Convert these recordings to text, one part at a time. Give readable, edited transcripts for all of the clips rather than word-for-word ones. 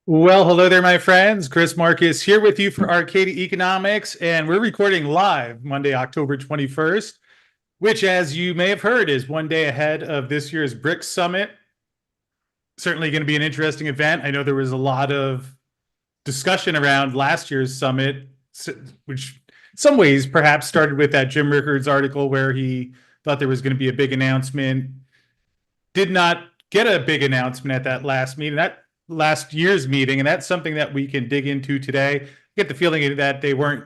Well, hello there, my friends. Chris Marcus here with you for Arcadia Economics, and we're recording live Monday, October 21st, which, as you may have heard, is one day ahead of this year's BRICS Summit. Certainly going to be an interesting event. I know there was a lot of discussion around last year's summit, which in some ways perhaps started with that Jim Rickards article where he thought there was going to be a big announcement, did not get a big announcement at that last meeting, that last year's meeting, and that's something that we can dig into today. I get the feeling that they weren't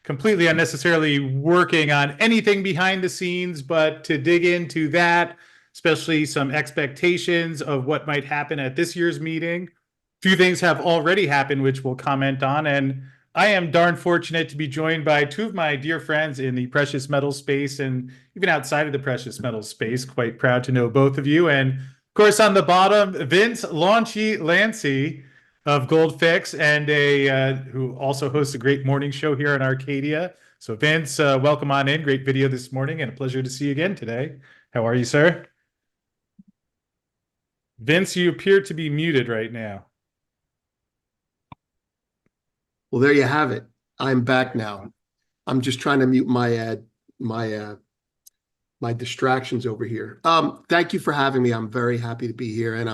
completely unnecessarily working on anything behind the scenes, but to dig into that, especially some expectations of what might happen at this year's meeting. A few things have already happened, which we'll comment on, and I am darn fortunate to be joined by two of my dear friends in the precious metal space and even outside of the precious metal space. Quite proud to know both of you. And of course, on the bottom, Vince Lanci of Goldfix and who also hosts a great morning show here in Arcadia. So Vince, welcome on in. Great video this morning and a pleasure to see you again today. How are you, sir? Vince, you appear to be muted right now. Well, there you have it. I'm back now. I'm just trying to mute my my distractions over here. Thank you for having me. I'm very happy to be here, and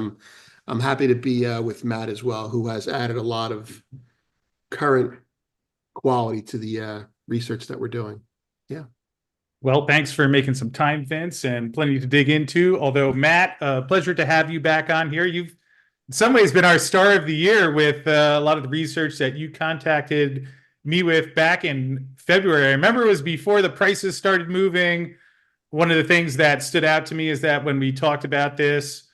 I'm happy to be with Matt as well, who has added a lot of current quality to the research that we're doing. Yeah. Well, thanks for making some time, Vince, and plenty to dig into. Although, Matt, pleasure to have you back on here. You've, in some ways, been our star of the year with a lot of the research that you contacted me with back in February. I remember it was before the prices started moving. One of the things that stood out to me is that when we talked about this,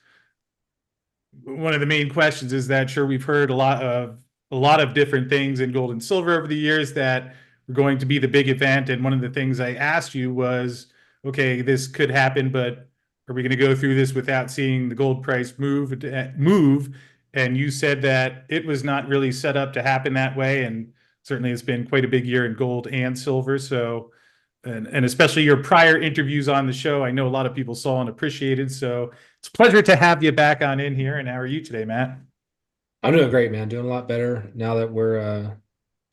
one of the main questions is that sure we've heard a lot of different things in gold and silver over the years that were going to be the big event. And one of the things I asked you was, okay, this could happen, but are we going to go through this without seeing the gold price move? And you said that it was not really set up to happen that way. And certainly it's been quite a big year in gold and silver. So, and especially your prior interviews on the show, I know a lot of people saw and appreciated. So it's a pleasure to have you back on in here. And how are you today, Matt? I'm doing great, man. Doing a lot better now that we're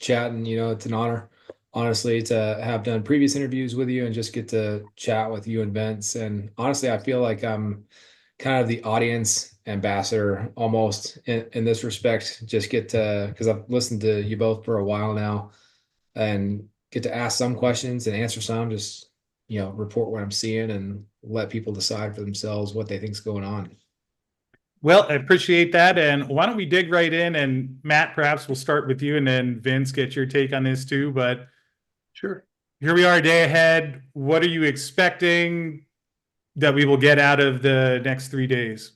chatting. It's an honor, honestly, to have done previous interviews with you and just get to chat with you and Vince. And honestly, I feel like I'm kind of the audience ambassador almost in this respect. Just get to, because I've listened to you both for a while now and get to ask some questions and answer some, just, report what I'm seeing and let people decide for themselves what they think's going on. Well, I appreciate that. And why don't we dig right in? And Matt, perhaps we'll start with you and then Vince, get your take on this too. But Sure. here we are, a day ahead. What are you expecting that we will get out of the next 3 days?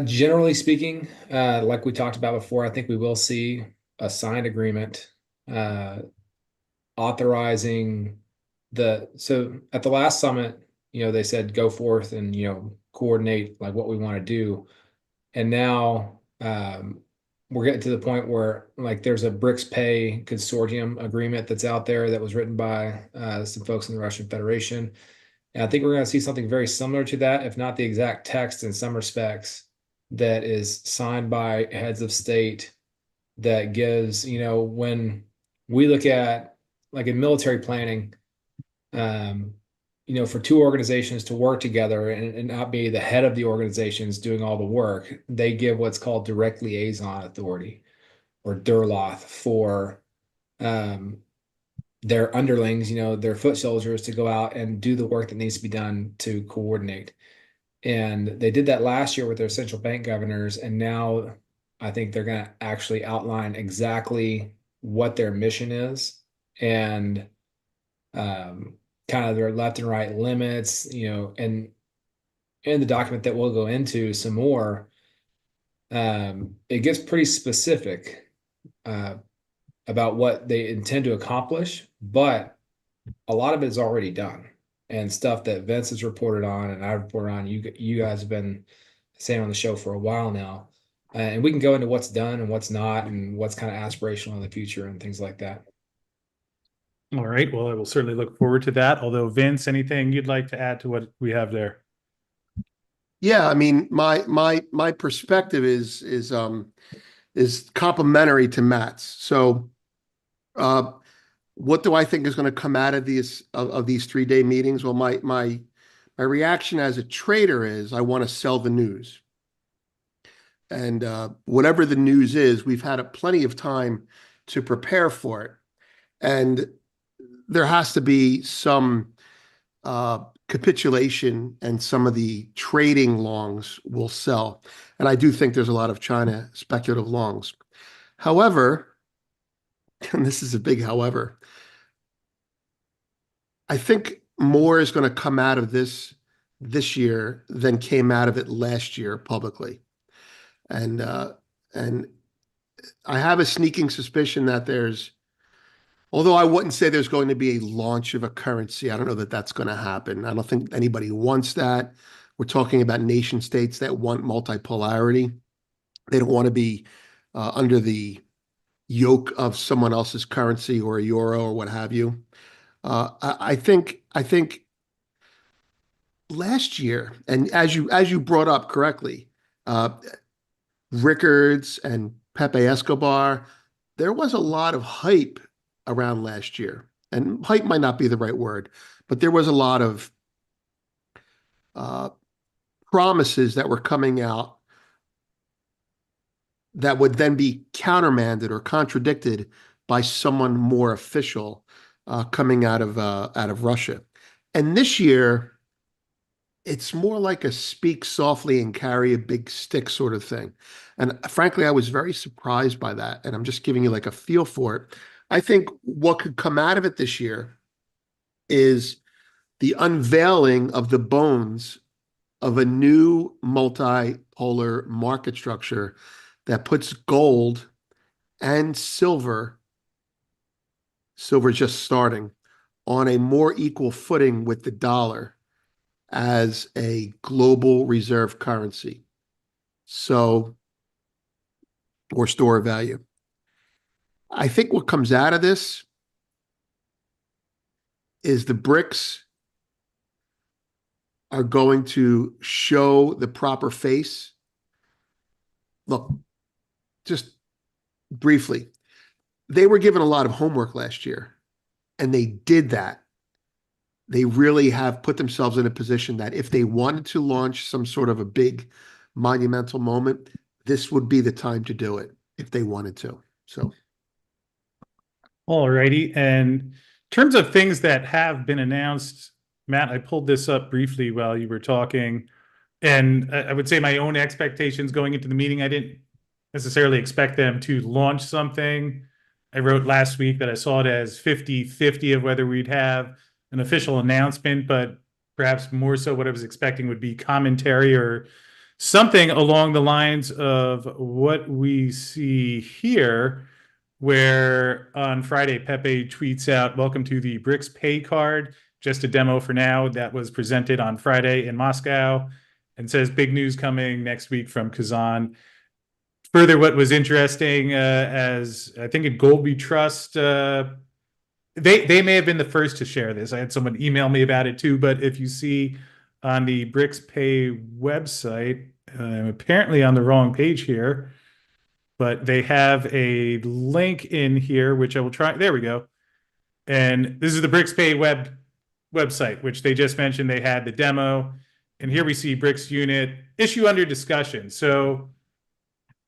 Generally speaking, like we talked about before, I think we will see a signed agreement uh, authorizing so at the last summit, they said go forth and, coordinate like what we want to do. And now we're getting to the point where like there's a BRICS Pay Consortium agreement that's out there that was written by some folks in the Russian Federation. And I think we're going to see something very similar to that, if not the exact text in some respects, that is signed by heads of state that gives, when we look at like in military planning, for two organizations to work together and not be the head of the organizations doing all the work, they give what's called direct liaison authority or DERLOF for their underlings, their foot soldiers to go out and do the work that needs to be done to coordinate. And they did that last year with their central bank governors. And now I think they're going to actually outline exactly what their mission is and kind of their left and right limits, and in the document that we'll go into some more, it gets pretty specific about what they intend to accomplish, but a lot of it is already done and stuff that Vince has reported on and I've reported on. You guys have been saying on the show for a while now, and we can go into what's done and what's not and what's kind of aspirational in the future and things like that. All right. Well, I will certainly look forward to that. Although, Vince, anything you'd like to add to what we have there? Yeah, I mean, my perspective is complementary to Matt's. So, uh, what do I think is going to come out of these 3-day meetings? Well, my reaction as a trader is I want to sell the news, and whatever the news is, we've had plenty of time to prepare for it, and there has to be some uh, capitulation, and some of the trading longs will sell. And I do think there's a lot of China speculative longs. However, and this is a big however, I think more is going to come out of this year than came out of it last year publicly. And and I have a sneaking suspicion that although I wouldn't say there's going to be a launch of a currency, I don't know that that's going to happen. I don't think anybody wants that. We're talking about nation states that want multipolarity. They don't want to be under the yoke of someone else's currency or a euro or what have you. I think last year, and as you brought up correctly, uh, Rickards and Pepe Escobar, there was a lot of hype around last year. And hype might not be the right word, but there was a lot of uh, promises that were coming out that would then be countermanded or contradicted by someone more official coming out of Russia. And this year, it's more like a speak softly and carry a big stick sort of thing. And frankly, I was very surprised by that. And I'm just giving you like a feel for it. I think what could come out of it this year is the unveiling of the bones of a new multipolar market structure that puts gold and silver just starting, on a more equal footing with the dollar as a global reserve currency. So, or store of value. I think what comes out of this is the BRICS are going to show the proper face. Look, just briefly, they were given a lot of homework last year, and they did that. They really have put themselves in a position that if they wanted to launch some sort of a big monumental moment, this would be the time to do it if they wanted to. So, All righty. And in terms of things that have been announced, Matt, I pulled this up briefly while you were talking. And I would say my own expectations going into the meeting, I didn't necessarily expect them to launch something. I wrote last week that I saw it as 50-50 of whether we'd have an official announcement, but perhaps more so what I was expecting would be commentary or something along the lines of what we see here, where on Friday, Pepe tweets out, "Welcome to the BRICS Pay card, just a demo for now." That was presented on Friday in Moscow, and says big news coming next week from Kazan. Further, what was interesting, as I think at Gold We Trust, they may have been the first to share this. I had someone email me about it too, but if you see on the BRICS Pay website, I'm apparently on the wrong page here, but they have a link in here, which I will try. There we go. And this is the BRICS Pay website, which they just mentioned. They had the demo, and here we see BRICS unit issue under discussion. So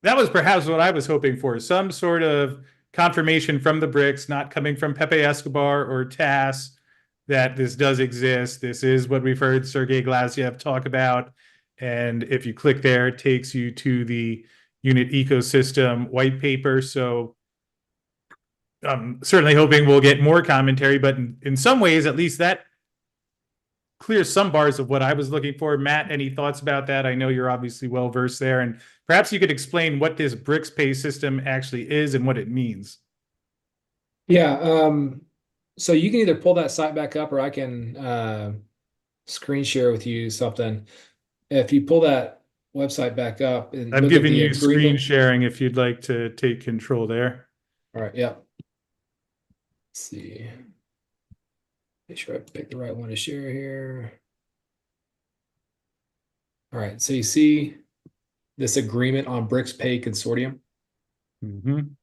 that was perhaps what I was hoping for, some sort of confirmation from the BRICS, not coming from Pepe Escobar or TAS, that this does exist. This is what we've heard Sergey Glaziev talk about. And if you click there, it takes you to the unit ecosystem white paper. So I'm certainly hoping we'll get more commentary, but in some ways, at least that clears some bars of what I was looking for. Matt, any thoughts about that? I know you're obviously well versed there, and perhaps you could explain what this BRICS Pay system actually is and what it means. Yeah. So you can either pull that site back up, or I can screen share with you something. If you pull that website back up and I'm look at giving the you screen agreement. sharing if you'd like to take control there. All right. Yeah. Let's see. Make sure I pick the right one to share here. All right, so you see this agreement on BRICS Pay Consortium. Mhm.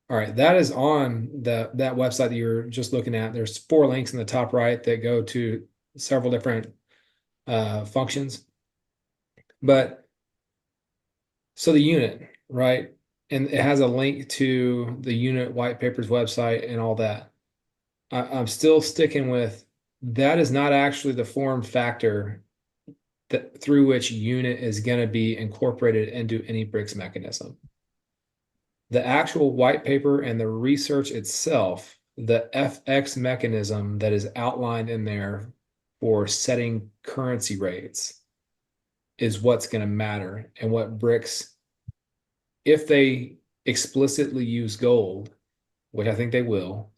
All right, that is on that website that you're just looking at. There's 4 links in the top right that go to several different functions. But so the unit, right? And it has a link to the unit white papers website and all that. I'm still sticking with that is not actually the form factor that through which unit is going to be incorporated into any BRICS mechanism. The actual white paper and the research itself, the FX mechanism that is outlined in there for setting currency rates is what's going to matter. And what BRICS, if they explicitly use gold, which I think they will,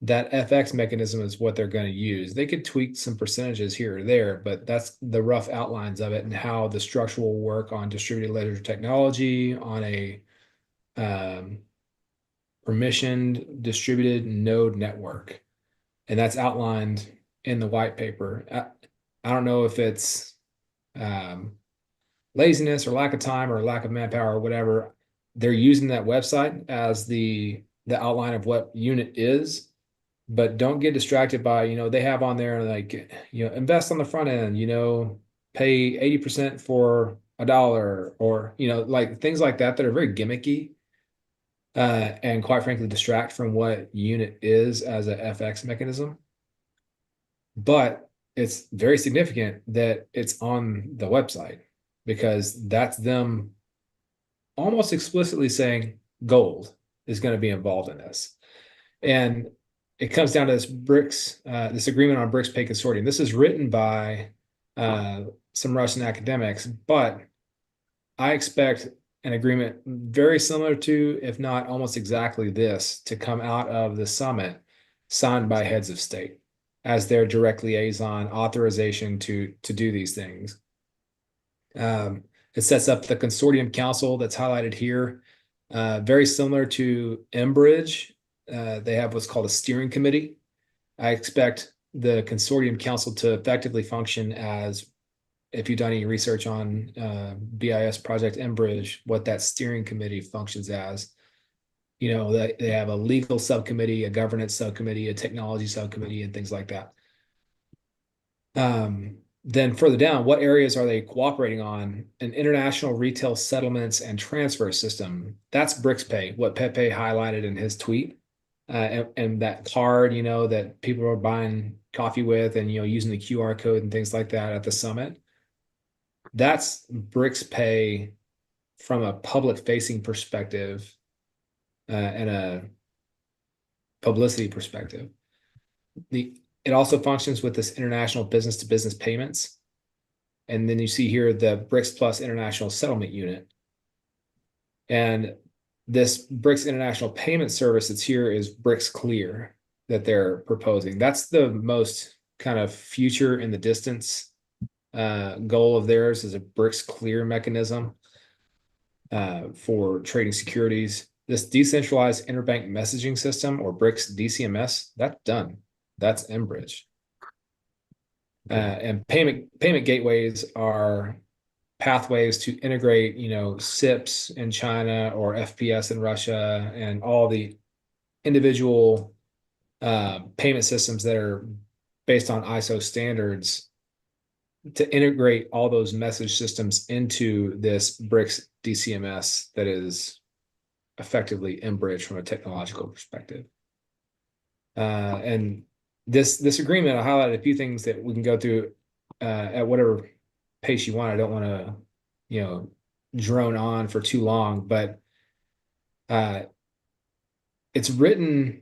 that FX mechanism is what they're going to use. They could tweak some percentages here or there, but that's the rough outlines of it and how the structure will work on distributed ledger technology, on a permissioned distributed node network. And that's outlined in the white paper. I don't know if it's laziness or lack of time or lack of manpower or whatever. They're using that website as the outline of what unit is, but don't get distracted by, they have on there like, invest on the front end, pay 80% for $1 or, like things like that that are very gimmicky and quite frankly distract from what unit is as a FX mechanism. But it's very significant that it's on the website because that's them almost explicitly saying gold is going to be involved in this. And it comes down to this this agreement on BRICS Pay Consortium. This is written by some Russian academics, but I expect an agreement very similar to, if not almost exactly this, to come out of the summit signed by heads of state as their direct liaison authorization to do these things. It sets up the Consortium Council that's highlighted here, very similar to Enbridge. They have what's called a steering committee. I expect the Consortium Council to effectively function as, if you've done any research on BIS Project Enbridge, what that steering committee functions as. They have a legal subcommittee, a governance subcommittee, a technology subcommittee, and things like that. Then further down, what areas are they cooperating on? An international retail settlements and transfer system. That's BRICS Pay, what Pepe highlighted in his tweet. And that card, that people are buying coffee with and, using the QR code and things like that at the summit. That's BRICS Pay from a public-facing perspective and a publicity perspective. It also functions with this international business-to-business payments. And then you see here the BRICS Plus International Settlement Unit. And this BRICS International Payment Service that's here is BRICS Clear that they're proposing. That's the most kind of future in the distance goal of theirs, is a BRICS Clear mechanism for trading securities. This decentralized interbank messaging system, or BRICS DCMS, that's done. That's Enbridge. And payment gateways are pathways to integrate, SIPs in China or FPS in Russia, and all the individual payment systems that are based on ISO standards to integrate all those message systems into this BRICS DCMS that is effectively Enbridge from a technological perspective. And this agreement, I highlighted a few things that we can go through at whatever pace you want. I don't want to, drone on for too long, but it's written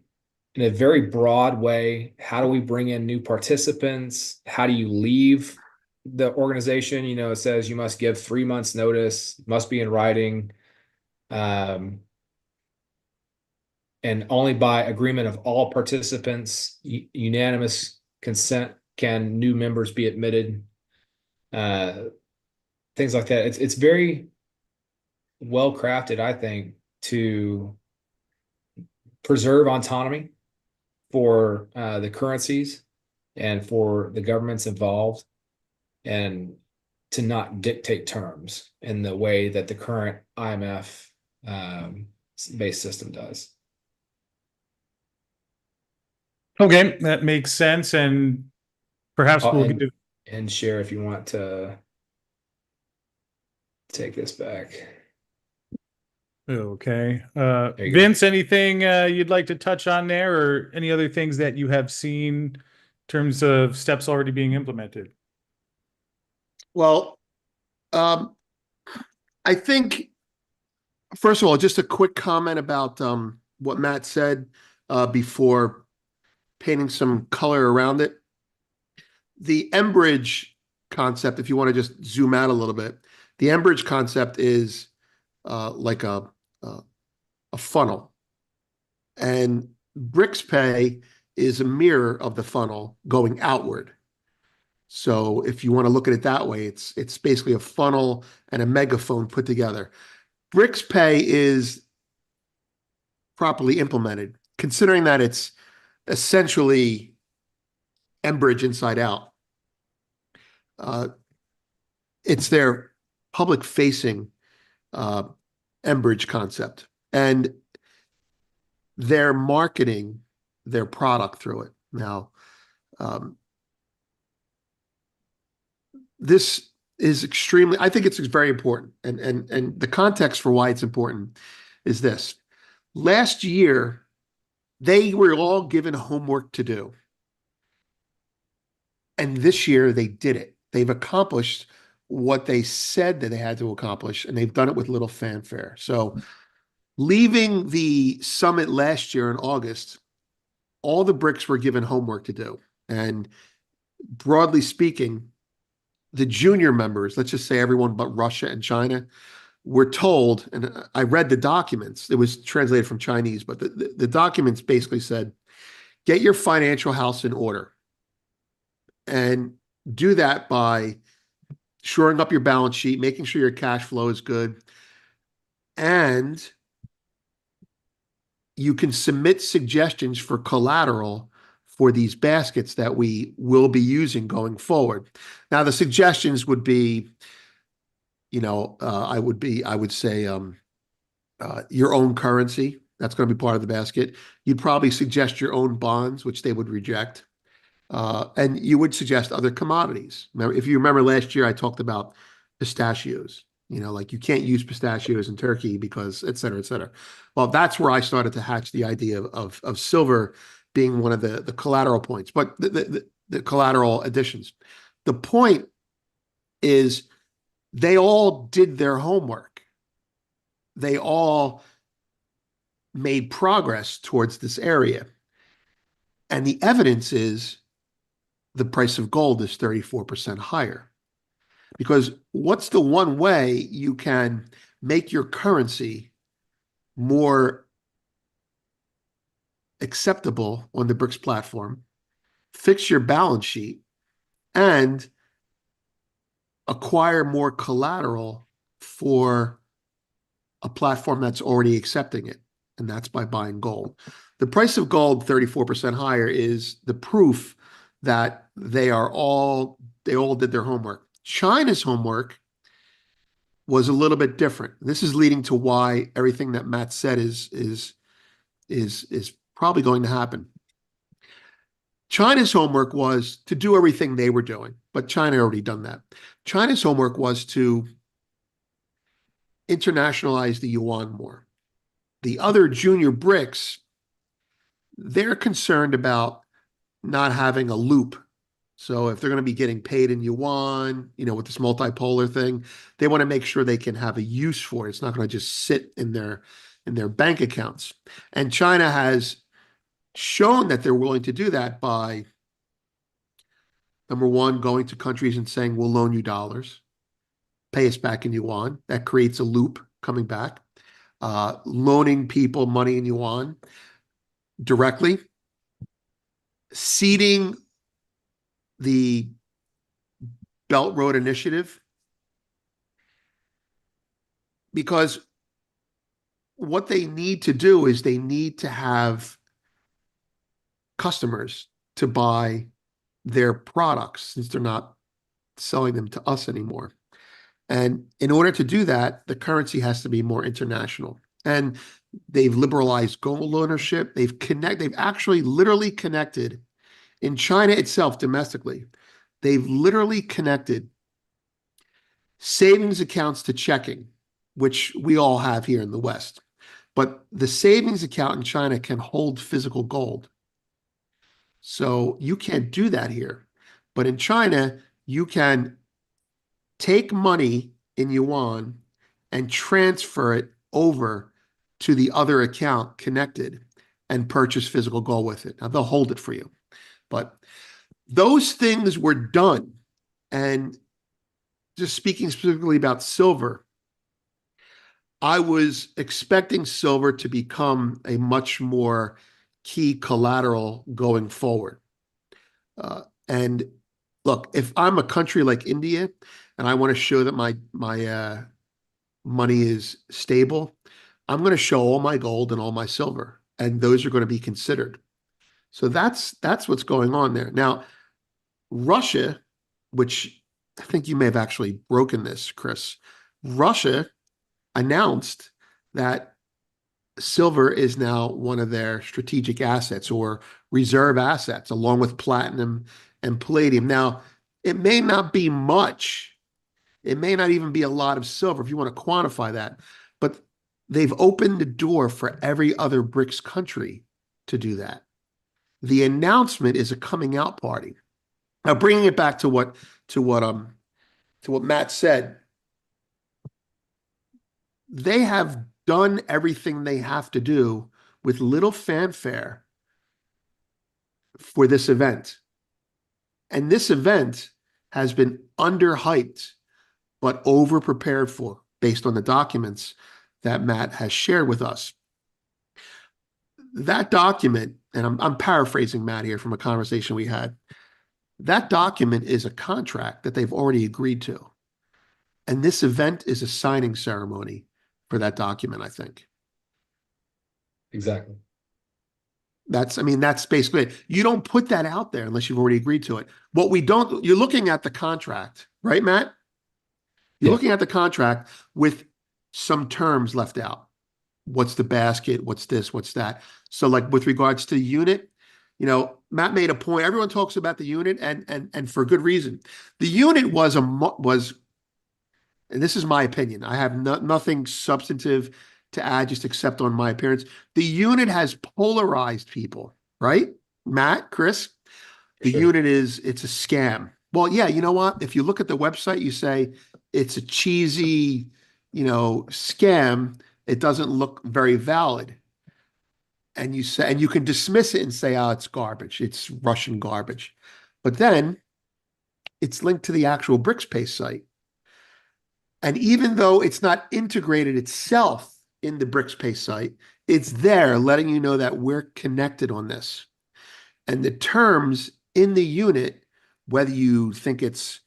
in a very broad way. How do we bring in new participants? How do you leave the organization? It says you must give 3 months notice, must be in writing. And only by agreement of all participants, unanimous consent, can new members be admitted. Things like that. It's very well crafted, I think, to preserve autonomy for the currencies and for the governments involved. And to not dictate terms in the way that the current IMF based system does. Okay, that makes sense. And perhaps we'll give. And share if you want to take this back. Okay. There you go. Vince, anything you'd like to touch on there, or any other things that you have seen in terms of steps already being implemented? Well, I think, first of all, just a quick comment about what Matt said before painting some color around it. The Enbridge concept, if you want to just zoom out a little bit, the Enbridge concept is like a funnel, and BRICS Pay is a mirror of the funnel going outward. So if you want to look at it that way, it's basically a funnel and a megaphone put together. BRICS Pay is properly implemented, considering that it's essentially Enbridge inside out. It's their public-facing Enbridge concept, and they're marketing their product through it. Now, this is extremely, I think it's very important. And the context for why it's important is this. Last year, they were all given homework to do. And this year they did it. They've accomplished what they said that they had to accomplish, and they've done it with little fanfare. So leaving the summit last year in August, all the BRICS were given homework to do. And broadly speaking, the junior members, let's just say everyone but Russia and China, were told, and I read the documents, it was translated from Chinese, but the documents basically said, get your financial house in order. And do that by shoring up your balance sheet, making sure your cash flow is good. And you can submit suggestions for collateral for these baskets that we will be using going forward. Now, the suggestions would be, I would say your own currency. That's going to be part of the basket. You'd probably suggest your own bonds, which they would reject. And you would suggest other commodities. Now, if you remember last year, I talked about pistachios. Like you can't use pistachios in Turkey because et cetera, et cetera. Well, that's where I started to hatch the idea of silver being one of the collateral points, but the collateral additions. The point is they all did their homework. They all made progress towards this area. And the evidence is the price of gold is 34% higher. Because what's the one way you can make your currency more acceptable on the BRICS platform, fix your balance sheet, and acquire more collateral for a platform that's already accepting it? And that's by buying gold. The price of gold 34% higher is the proof that they all did their homework. China's homework was a little bit different. This is leading to why everything that Matt said is probably going to happen. China's homework was to do everything they were doing, but China had already done that. China's homework was to internationalize the yuan more. The other junior BRICS, they're concerned about not having a loop. So if they're going to be getting paid in yuan, with this multipolar thing, they want to make sure they can have a use for it. It's not going to just sit in their bank accounts. And China has shown that they're willing to do that by, number one, going to countries and saying, we'll loan you dollars, pay us back in yuan. That creates a loop coming back. Loaning people money in yuan directly, seeding the Belt Road Initiative, because what they need to do is they need to have customers to buy their products since they're not selling them to us anymore. And in order to do that, the currency has to be more international. And they've liberalized gold ownership. They've actually literally connected in China itself domestically. They've literally connected savings accounts to checking, which we all have here in the West. But the savings account in China can hold physical gold. So you can't do that here. But in China, you can take money in yuan and transfer it over to the other account connected and purchase physical gold with it. Now they'll hold it for you. But those things were done. And just speaking specifically about silver, I was expecting silver to become a much more key collateral going forward. And look, if I'm a country like India and I want to show that my money is stable, I'm going to show all my gold and all my silver, and those are going to be considered. So that's what's going on there. Now, Russia, which I think you may have actually broken this, Chris. Russia announced that silver is now one of their strategic assets or reserve assets, along with platinum and palladium. Now, it may not be much. It may not even be a lot of silver if you want to quantify that, but they've opened the door for every other BRICS country to do that. The announcement is a coming out party. Now, bringing it back to what Matt said, they have done everything they have to do with little fanfare for this event. And this event has been underhyped, but over-prepared for based on the documents that Matt has shared with us. That document, and I'm paraphrasing Matt here from a conversation we had, that document is a contract that they've already agreed to. And this event is a signing ceremony for that document, I think. Exactly. That's basically it. You don't put that out there unless you've already agreed to it. You're looking at the contract, right, Matt? You're looking at the contract with some terms left out. What's the basket? What's this? What's that? So like with regards to the unit, Matt made a point. Everyone talks about the unit and for good reason. The unit was, and this is my opinion. I have nothing substantive to add, just except on my appearance. The unit has polarized people, right? Matt, Chris, the unit it's a scam. Well, yeah, you know what? If you look at the website, you say it's a cheesy, scam. It doesn't look very valid. And you can dismiss it and say, oh, it's garbage. It's Russian garbage. But then it's linked to the actual BRICS Pay site. And even though it's not integrated itself in the BRICS Pay site, it's there letting you know that we're connected on this. And the terms in the unit, whether you think it's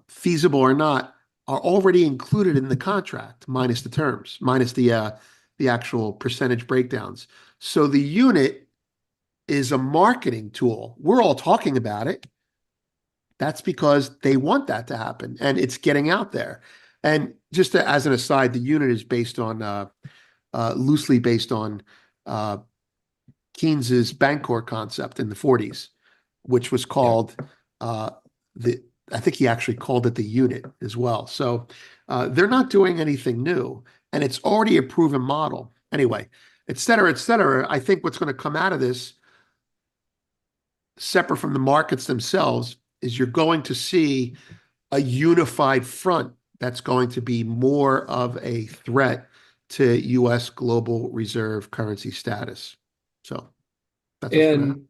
feasible or not, are already included in the contract, minus the terms, minus the actual percentage breakdowns. So the unit is a marketing tool. We're all talking about it. That's because they want that to happen, and it's getting out there. And just as an aside, the unit is based on loosely based on Keynes's Bancor concept in the 40s, which was called I think he actually called it the unit as well. So they're not doing anything new, and it's already a proven model. Anyway, et cetera, et cetera. I think what's going to come out of this, separate from the markets themselves, is you're going to see a unified front that's going to be more of a threat to U.S. global reserve currency status. So that's what's going to happen.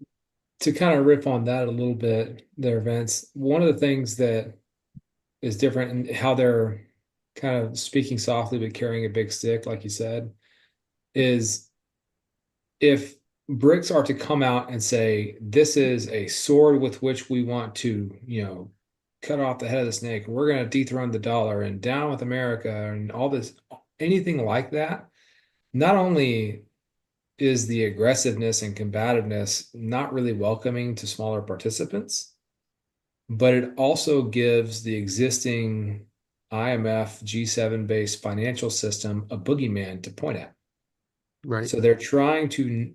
To kind of riff on that a little bit there, Vince, one of the things that is different in how they're kind of speaking softly but carrying a big stick, like you said, is if BRICS are to come out and say, this is a sword with which we want to, cut off the head of the snake, we're going to dethrone the dollar and down with America and all this, anything like that, not only is the aggressiveness and combativeness not really welcoming to smaller participants, but it also gives the existing IMF G7 based financial system a boogeyman to point at. Right. So they're trying to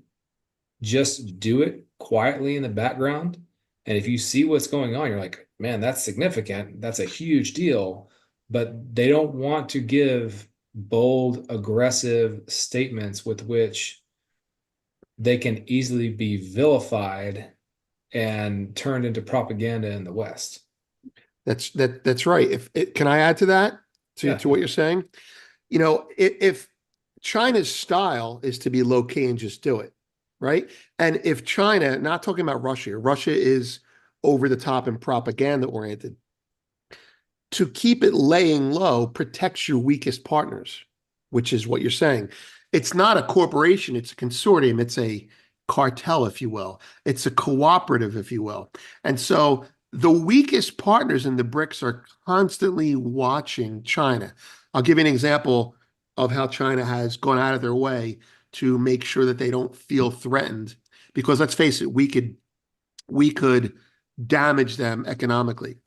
just do it quietly in the background. And if you see what's going on, you're like, man, that's significant. That's a huge deal. But they don't want to give bold, aggressive statements with which they can easily be vilified and turned into propaganda in the West. That's right. Can I add to that, Yeah. to what you're saying? If China's style is to be low key and just do it, right? And if China, not talking about Russia, Russia is over the top and propaganda oriented. To keep it laying low protects your weakest partners, which is what you're saying. It's not a corporation, it's a consortium, it's a cartel, if you will. It's a cooperative, if you will. And so the weakest partners in the BRICS are constantly watching China. I'll give you an example of how China has gone out of their way to make sure that they don't feel threatened. Because let's face it, we could damage them economically.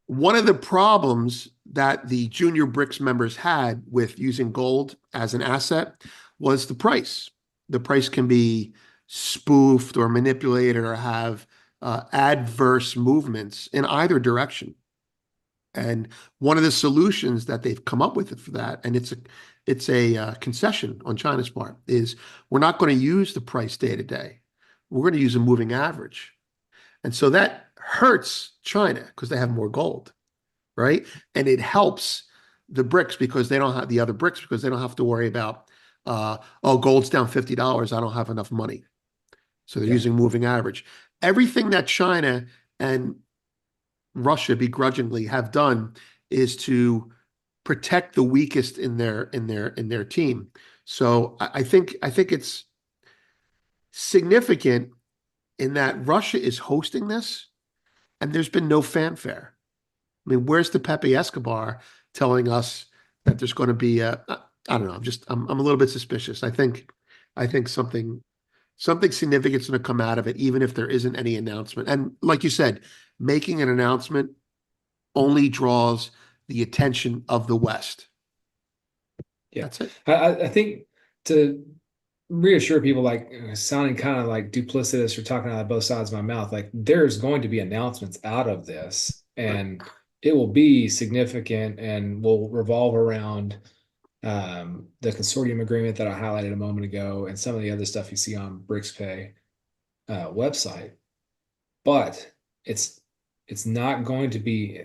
One of the problems that the junior BRICS members had with using gold as an asset was the price. The price can be spoofed or manipulated or have adverse movements in either direction. And one of the solutions that they've come up with for that, and it's a concession on China's part, is we're not going to use the price day to day. We're going to use a moving average. And so that hurts China because they have more gold, right? And it helps the BRICS because they don't have the other BRICS because they don't have to worry about, oh, gold's down $50. I don't have enough money. So they're using moving average. Everything that China and Russia begrudgingly have done is to protect the weakest in their team. So I think it's significant in that Russia is hosting this, and there's been no fanfare. I mean, where's the Pepe Escobar telling us that there's going to be I don't know. I'm a little bit suspicious. I think something significant's going to come out of it, even if there isn't any announcement. And like you said, making an announcement only draws the attention of the West. Yeah. That's it. I think to reassure people, like sounding kind of like duplicitous or talking out of both sides of my mouth, like there's going to be announcements out of this, and it will be significant and will revolve around the consortium agreement that I highlighted a moment ago and some of the other stuff you see on BRICS Pay website. But it's not going to be.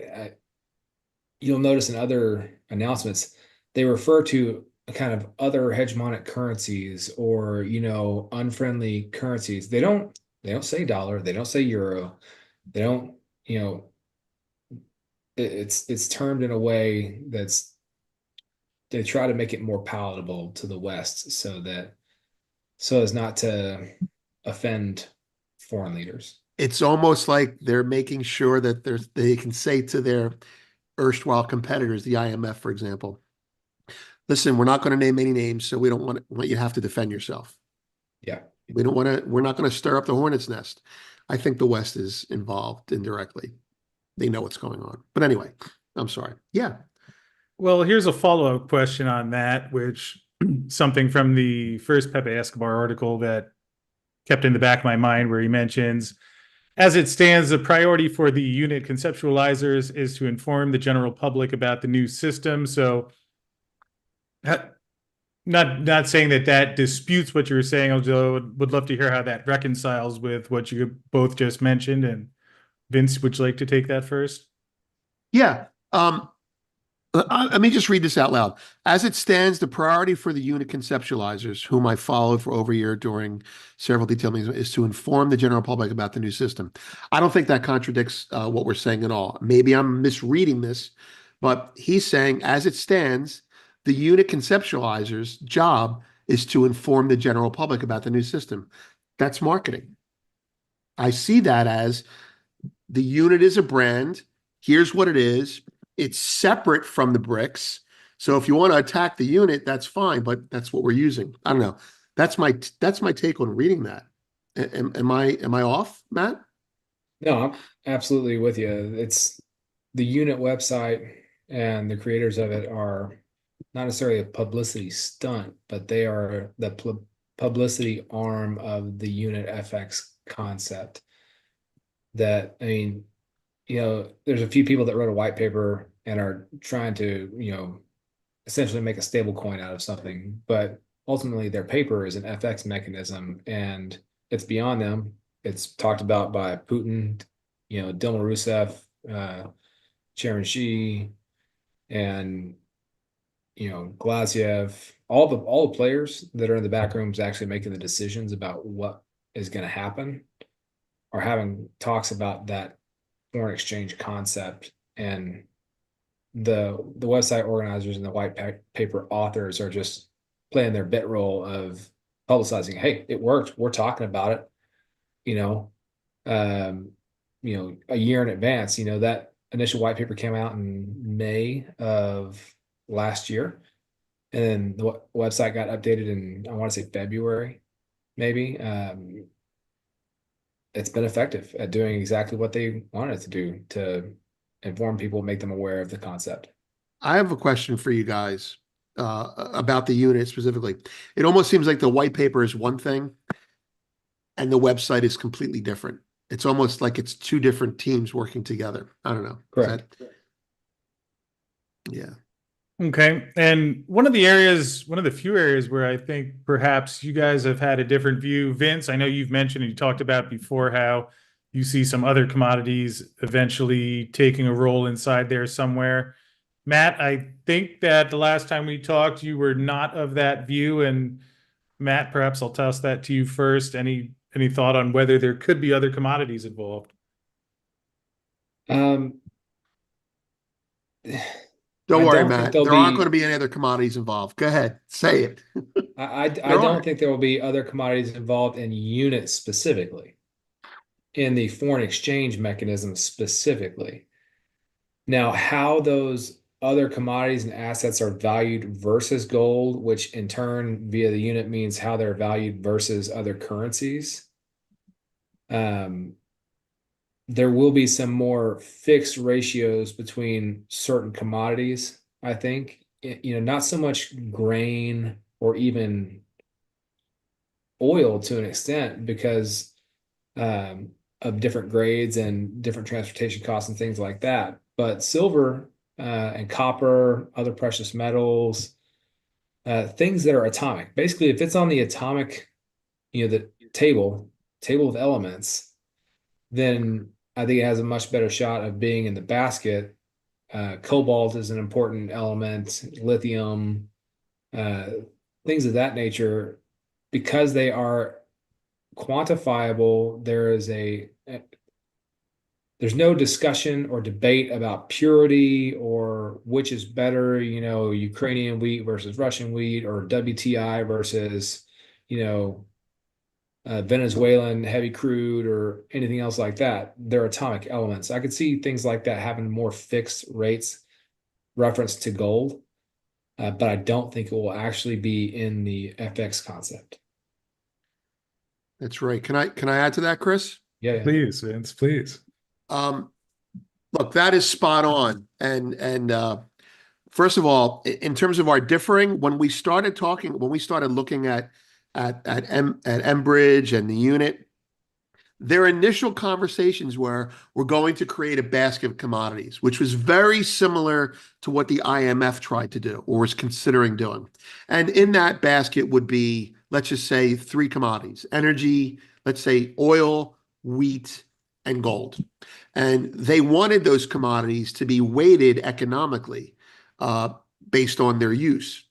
You'll notice in other announcements they refer to kind of other hegemonic currencies or unfriendly currencies. They don't say dollar, they don't say euro, they don't it's termed in a way that's they try to make it more palatable to the West so as not to offend foreign leaders. It's almost like they're making sure that they can say to their erstwhile competitors, the IMF, for example, listen, we're not going to name any names, so we don't want you to have to defend yourself. Yeah. We're not going to stir up the hornet's nest. I think the West is involved indirectly. They know what's going on. But anyway, I'm sorry. Yeah. Well, here's a follow-up question on that, which something from the first Pepe Escobar article that kept in the back of my mind, where he mentions, as it stands, the priority for the unit conceptualizers is to inform the general public about the new system. So not saying that disputes what you were saying, although would love to hear how that reconciles with what you both just mentioned. And Vince, would you like to take that first? Yeah. Let me just read this out loud. As it stands, the priority for the unit conceptualizers, whom I followed for over a year during several detailed meetings, is to inform the general public about the new system. I don't think that contradicts what we're saying at all. Maybe I'm misreading this, but he's saying, as it stands, the unit conceptualizer's job is to inform the general public about the new system. That's marketing. I see that as the unit is a brand. Here's what it is. It's separate from the BRICS. So if you want to attack the unit, that's fine, but that's what we're using. I don't know. That's my take on reading that. Am I off, Matt? No, I'm absolutely with you. It's the unit website and the creators of it are not necessarily a publicity stunt, but they are the publicity arm of the unit FX concept. That, I mean, there's a few people that wrote a white paper and are trying to, essentially make a stable coin out of something, but ultimately their paper is an FX mechanism and it's beyond them. It's talked about by Putin, Dilma Rousseff, Chairman Xi, and Glaziev, all the players that are in the back rooms actually making the decisions about what is going to happen are having talks about that foreign exchange concept. And the website organizers and the white paper authors are just playing their bit role of publicizing, hey, it worked, we're talking about it, you know um a year in advance. That initial white paper came out in May of last year, and then the website got updated in, I want to say, February, maybe. It's been effective at doing exactly what they wanted it to do, to inform people, make them aware of the concept. I have a question for you guys about the unit specifically. It almost seems like the white paper is one thing and the website is completely different. It's almost like it's two different teams working together. I don't know. Correct. Yeah. Okay. And one of the few areas where I think perhaps you guys have had a different view, Vince, I know you've mentioned and you talked about before how you see some other commodities eventually taking a role inside there somewhere. Matt, I think that the last time we talked, you were not of that view. And Matt, perhaps I'll toss that to you first. Any thought on whether there could be other commodities involved? Um, Don't I worry, don't think Matt. there'll There aren't going to be be any other commodities involved. Go ahead. Say it. I There don't aren't. think there will be other commodities involved in units specifically, in the foreign exchange mechanism specifically. Now, how those other commodities and assets are valued versus gold, which in turn via the unit means how they're valued versus other currencies. Um, there will be some more fixed ratios between certain commodities, I think. Not so much grain or even oil to an extent, because um, of different grades and different transportation costs and things like that. But silver and copper, other precious metals, things that are atomic. Basically, if it's on the atomic, the table of elements, then I think it has a much better shot of being in the basket. Cobalt is an important element, lithium, uh, things of that nature, because they are quantifiable. There's no discussion or debate about purity or which is better, Ukrainian wheat versus Russian wheat, or WTI versus, you know, Venezuelan heavy crude, or anything else like that. They're atomic elements. I could see things like that having more fixed rates reference to gold, but I don't think it will actually be in the FX concept. That's right. Can I add to that, Chris? Yeah, yeah. Please, Vince, please. Um, Look, that is spot on. And first of all, in terms of our differing, when we started looking at Enbridge and the unit, their initial conversations were, we're going to create a basket of commodities, which was very similar to what the IMF tried to do or was considering doing. And in that basket would be, let's just say, three commodities: energy, let's say oil, wheat, and gold. And they wanted those commodities to be weighted economically uh, based on their use.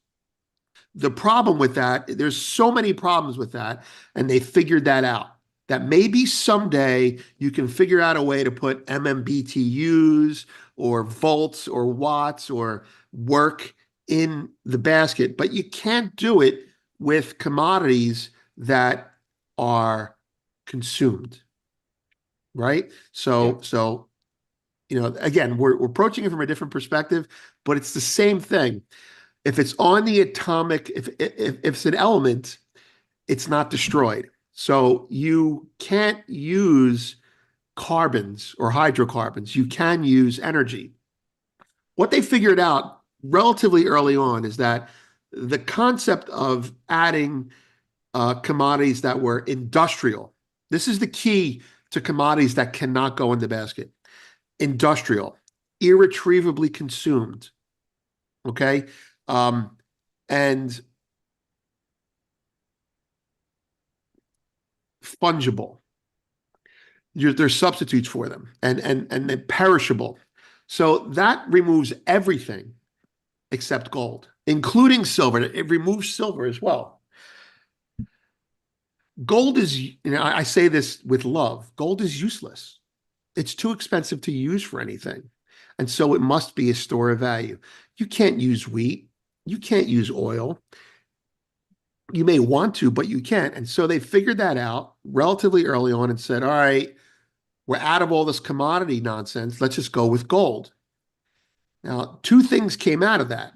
The problem with that, there's so many problems with that, and they figured that out. That maybe someday you can figure out a way to put MMBTUs or volts or watts or work in the basket, but you can't do it with commodities that are consumed, right? Yeah. Again, we're approaching it from a different perspective, but it's the same thing. If it's on the atomic, if it's an element, it's not destroyed. So you can't use carbons or hydrocarbons. You can use energy. What they figured out relatively early on is that the concept of adding commodities that were industrial, this is the key to commodities that cannot go in the basket. Industrial, irretrievably consumed, okay? And fungible. There's substitutes for them, and they're perishable. So that removes everything except gold, including silver. It removes silver as well. Gold is, I say this with love, gold is useless. It's too expensive to use for anything. And so it must be a store of value. You can't use wheat. You can't use oil. You may want to, but you can't. And so they figured that out relatively early on and said, all right, we're out of all this commodity nonsense. Let's just go with gold. Now, two things came out of that,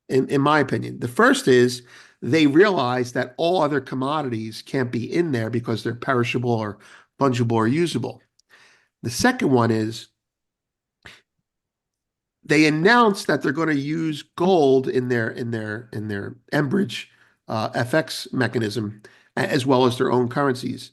in my opinion. The first is they realized that all other commodities can't be in there because they're perishable or fungible or usable. The second one is they announced that they're going to use gold in their Enbridge FX mechanism, as well as their own currencies,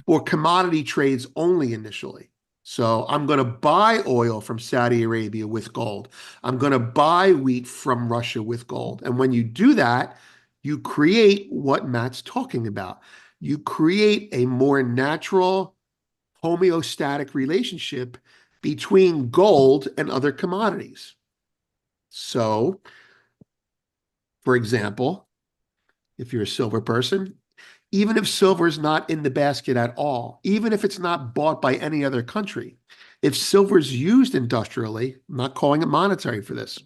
for commodity trades only initially. So I'm going to buy oil from Saudi Arabia with gold. I'm going to buy wheat from Russia with gold. And when you do that, you create what Matt's talking about. You create a more natural, homeostatic relationship between gold and other commodities. So, for example, if you're a silver person, even if silver is not in the basket at all, even if it's not bought by any other country, if silver is used industrially, I'm not calling it monetary for this,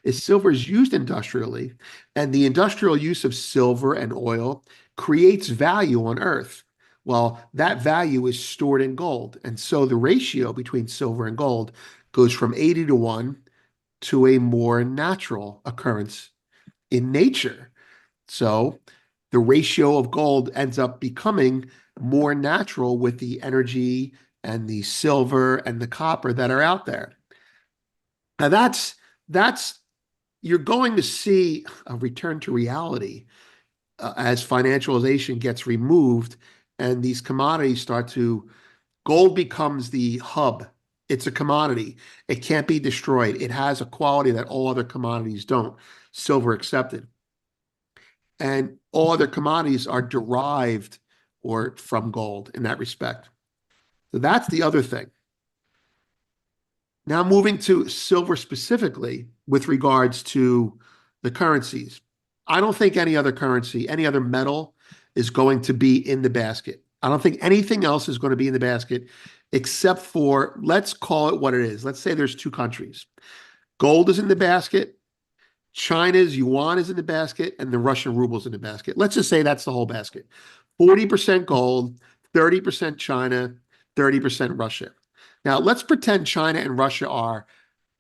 if silver is used industrially, and the industrial use of silver and oil creates value on Earth, well, that value is stored in gold. And so the ratio between silver and gold goes from 80-1 to a more natural occurrence in nature. So the ratio of gold ends up becoming more natural with the energy and the silver and the copper that are out there. Now that's you're going to see a return to reality as financialization gets removed and these commodities start to, gold becomes the hub. It's a commodity. It can't be destroyed. It has a quality that all other commodities don't, silver accepted. And all other commodities are derived or from gold in that respect. So that's the other thing. Now moving to silver specifically with regards to the currencies. I don't think any other currency, any other metal is going to be in the basket. I don't think anything else is going to be in the basket except for, let's call it what it is. Let's say there's two countries. Gold is in the basket, China's yuan is in the basket, and the Russian ruble is in the basket. Let's just say that's the whole basket. 40% gold, 30% China, 30% Russia. Now, let's pretend China and Russia are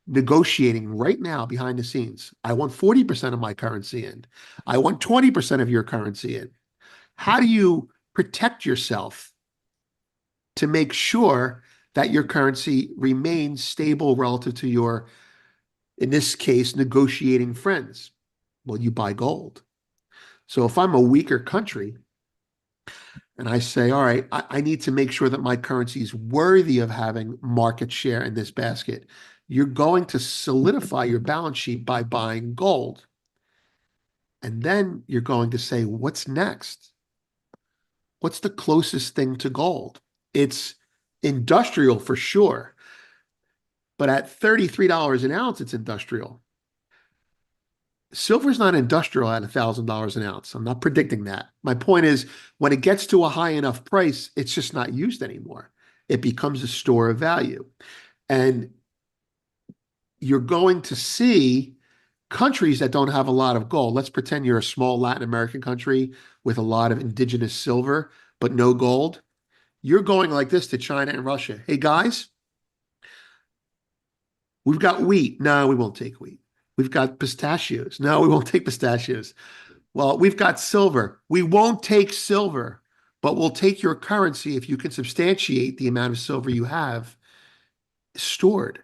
negotiating right now behind the scenes. I want 40% of my currency in. I want 20% of your currency in. How do you protect yourself to make sure that your currency remains stable relative to your, in this case, negotiating friends? Well, you buy gold. So if I'm a weaker country and I say, all right, I need to make sure that my currency is worthy of having market share in this basket, you're going to solidify your balance sheet by buying gold. And then you're going to say, what's next? What's the closest thing to gold? It's industrial for sure. But at $33 an ounce, it's industrial. Silver's not industrial at $1,000 an ounce. I'm not predicting that. My point is, when it gets to a high enough price, it's just not used anymore. It becomes a store of value. And you're going to see countries that don't have a lot of gold. Let's pretend you're a small Latin American country with a lot of indigenous silver, but no gold. You're going like this to China and Russia. Hey, guys, we've got wheat. No, we won't take wheat. We've got pistachios. No, we won't take pistachios. Well, we've got silver. We won't take silver. but we'll take your currency if you can substantiate the amount of silver you have stored.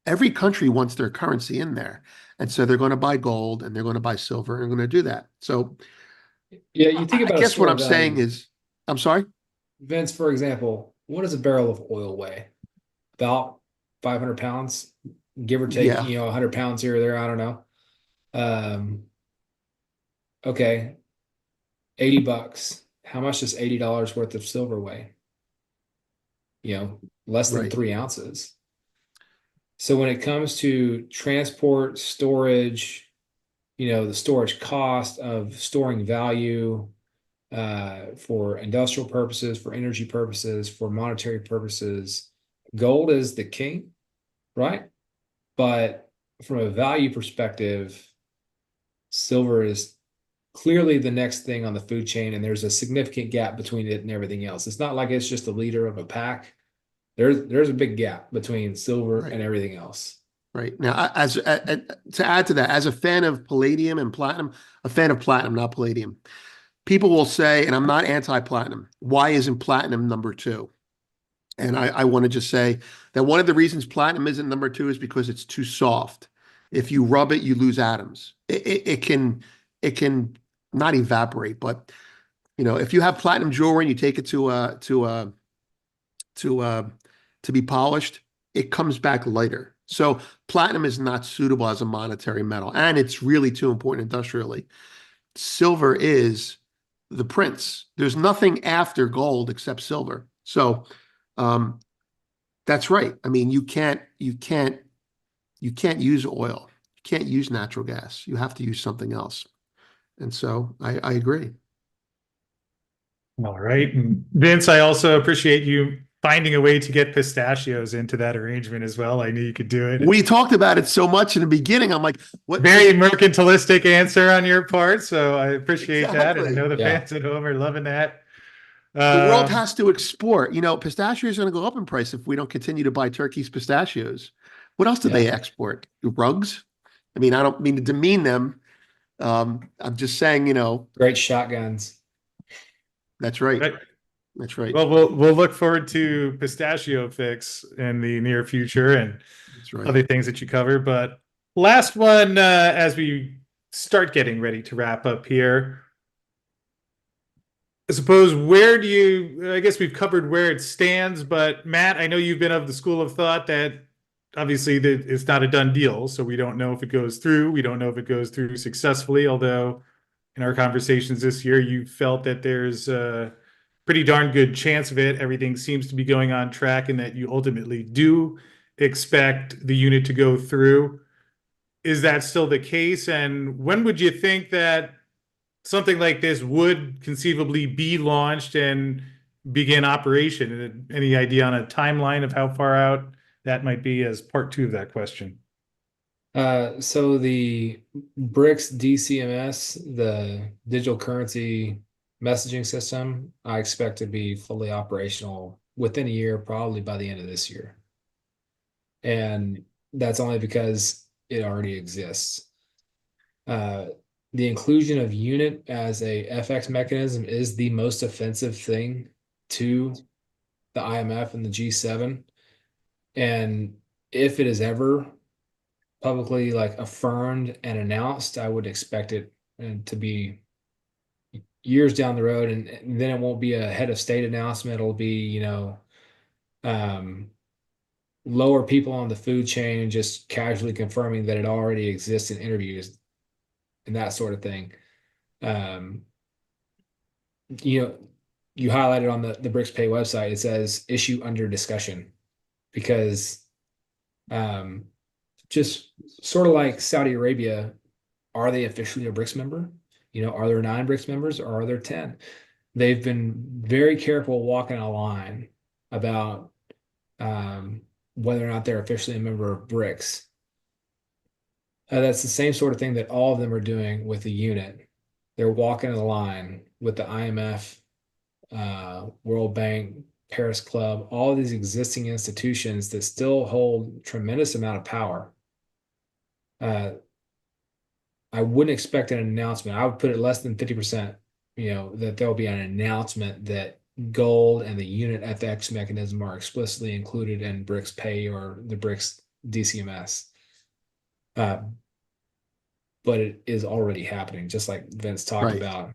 Every country wants their currency in there. And so they're going to buy gold and they're going to buy silver and they're going to do that. So Yeah, you think I about a guess what store I'm of saying value. is, I'm sorry? Vince, for example, what does a barrel of oil weigh? About 500 pounds, give or take, Yeah, 100 pounds here or there. I don't know. Um, okay, $80. How much does $80 worth of silver weigh? Less than right, 3 ounces. So when it comes to transport, storage, the storage cost of storing value for industrial purposes, for energy purposes, for monetary purposes, gold is the king, right? But from a value perspective, silver is clearly the next thing on the food chain, and there's a significant gap between it and everything else. It's not like it's just a leader of a pack. There's a big gap between silver right, and everything else. right. Now, to add to that, as a fan of palladium and platinum, a fan of platinum, not palladium, people will say, and I'm not anti-platinum, why isn't platinum number two? And I want to just say that one of the reasons platinum isn't number two is because it's too soft. If you rub it, you lose atoms. It can not evaporate, but if you have platinum jewelry and you take it to be polished, it comes back lighter. So platinum is not suitable as a monetary metal, and it's really too important industrially. Silver is the prince. There's nothing after gold except silver. So um, that's right. I mean, you can't use oil. You can't use natural gas. You have to use something else. And so I agree. All right. And Vince, I also appreciate you finding a way to get pistachios into that arrangement as well. I knew you could do it. We talked about it so much in the beginning. I'm like, what? Very mercantilistic answer on your part. So I appreciate that. And I Exactly. know the Yeah. fans at home are loving that. The world Um, has to export. Pistachios are going to go up in price if we don't continue to buy Turkey's pistachios. What else do Yeah. they export? Rugs? I mean, I don't mean to demean them. I'm just saying, Great shotguns. that's right. right. That's right. Well, we'll look forward to Pistachio Fix in the near future and That's right. other things that you cover. But last one, as we start getting ready to wrap up here, I suppose I guess we've covered where it stands, but Matt, I know you've been of the school of thought that obviously that it's not a done deal. So we don't know if it goes through. We don't know if it goes through successfully, although in our conversations this year, you felt that there's a pretty darn good chance of it. Everything seems to be going on track and that you ultimately do expect the unit to go through. Is that still the case? And when would you think that something like this would conceivably be launched and begin operation? Any idea on a timeline of how far out that might be as part two of that question? So the BRICS DCMS, the digital currency messaging system, I expect to be fully operational within a year, probably by the end of this year. And that's only because it already exists. The inclusion of unit as a FX mechanism is the most offensive thing to the IMF and the G7. And if it is ever publicly affirmed and announced, I would expect it to be years down the road, and then it won't be a head of state announcement. It'll be, um, lower people on the food chain just casually confirming that it already exists in interviews and that sort of thing. Um, you highlighted on the BRICS Pay website, it says issue under discussion because just sort of like Saudi Arabia, are they officially a BRICS member? Are there 9 BRICS members or are there 10? They've been very careful walking a line about whether or not they're officially a member of BRICS. That's the same sort of thing that all of them are doing with the unit. They're walking the line with the IMF, World Bank, Paris Club, all of these existing institutions that still hold tremendous amount of power. I wouldn't expect an announcement. I would put it less than 50% that there'll be an announcement that gold and the unit FX mechanism are explicitly included in BRICS Pay or the BRICS DCMS. But it is already happening, just like Vince talked Right. about.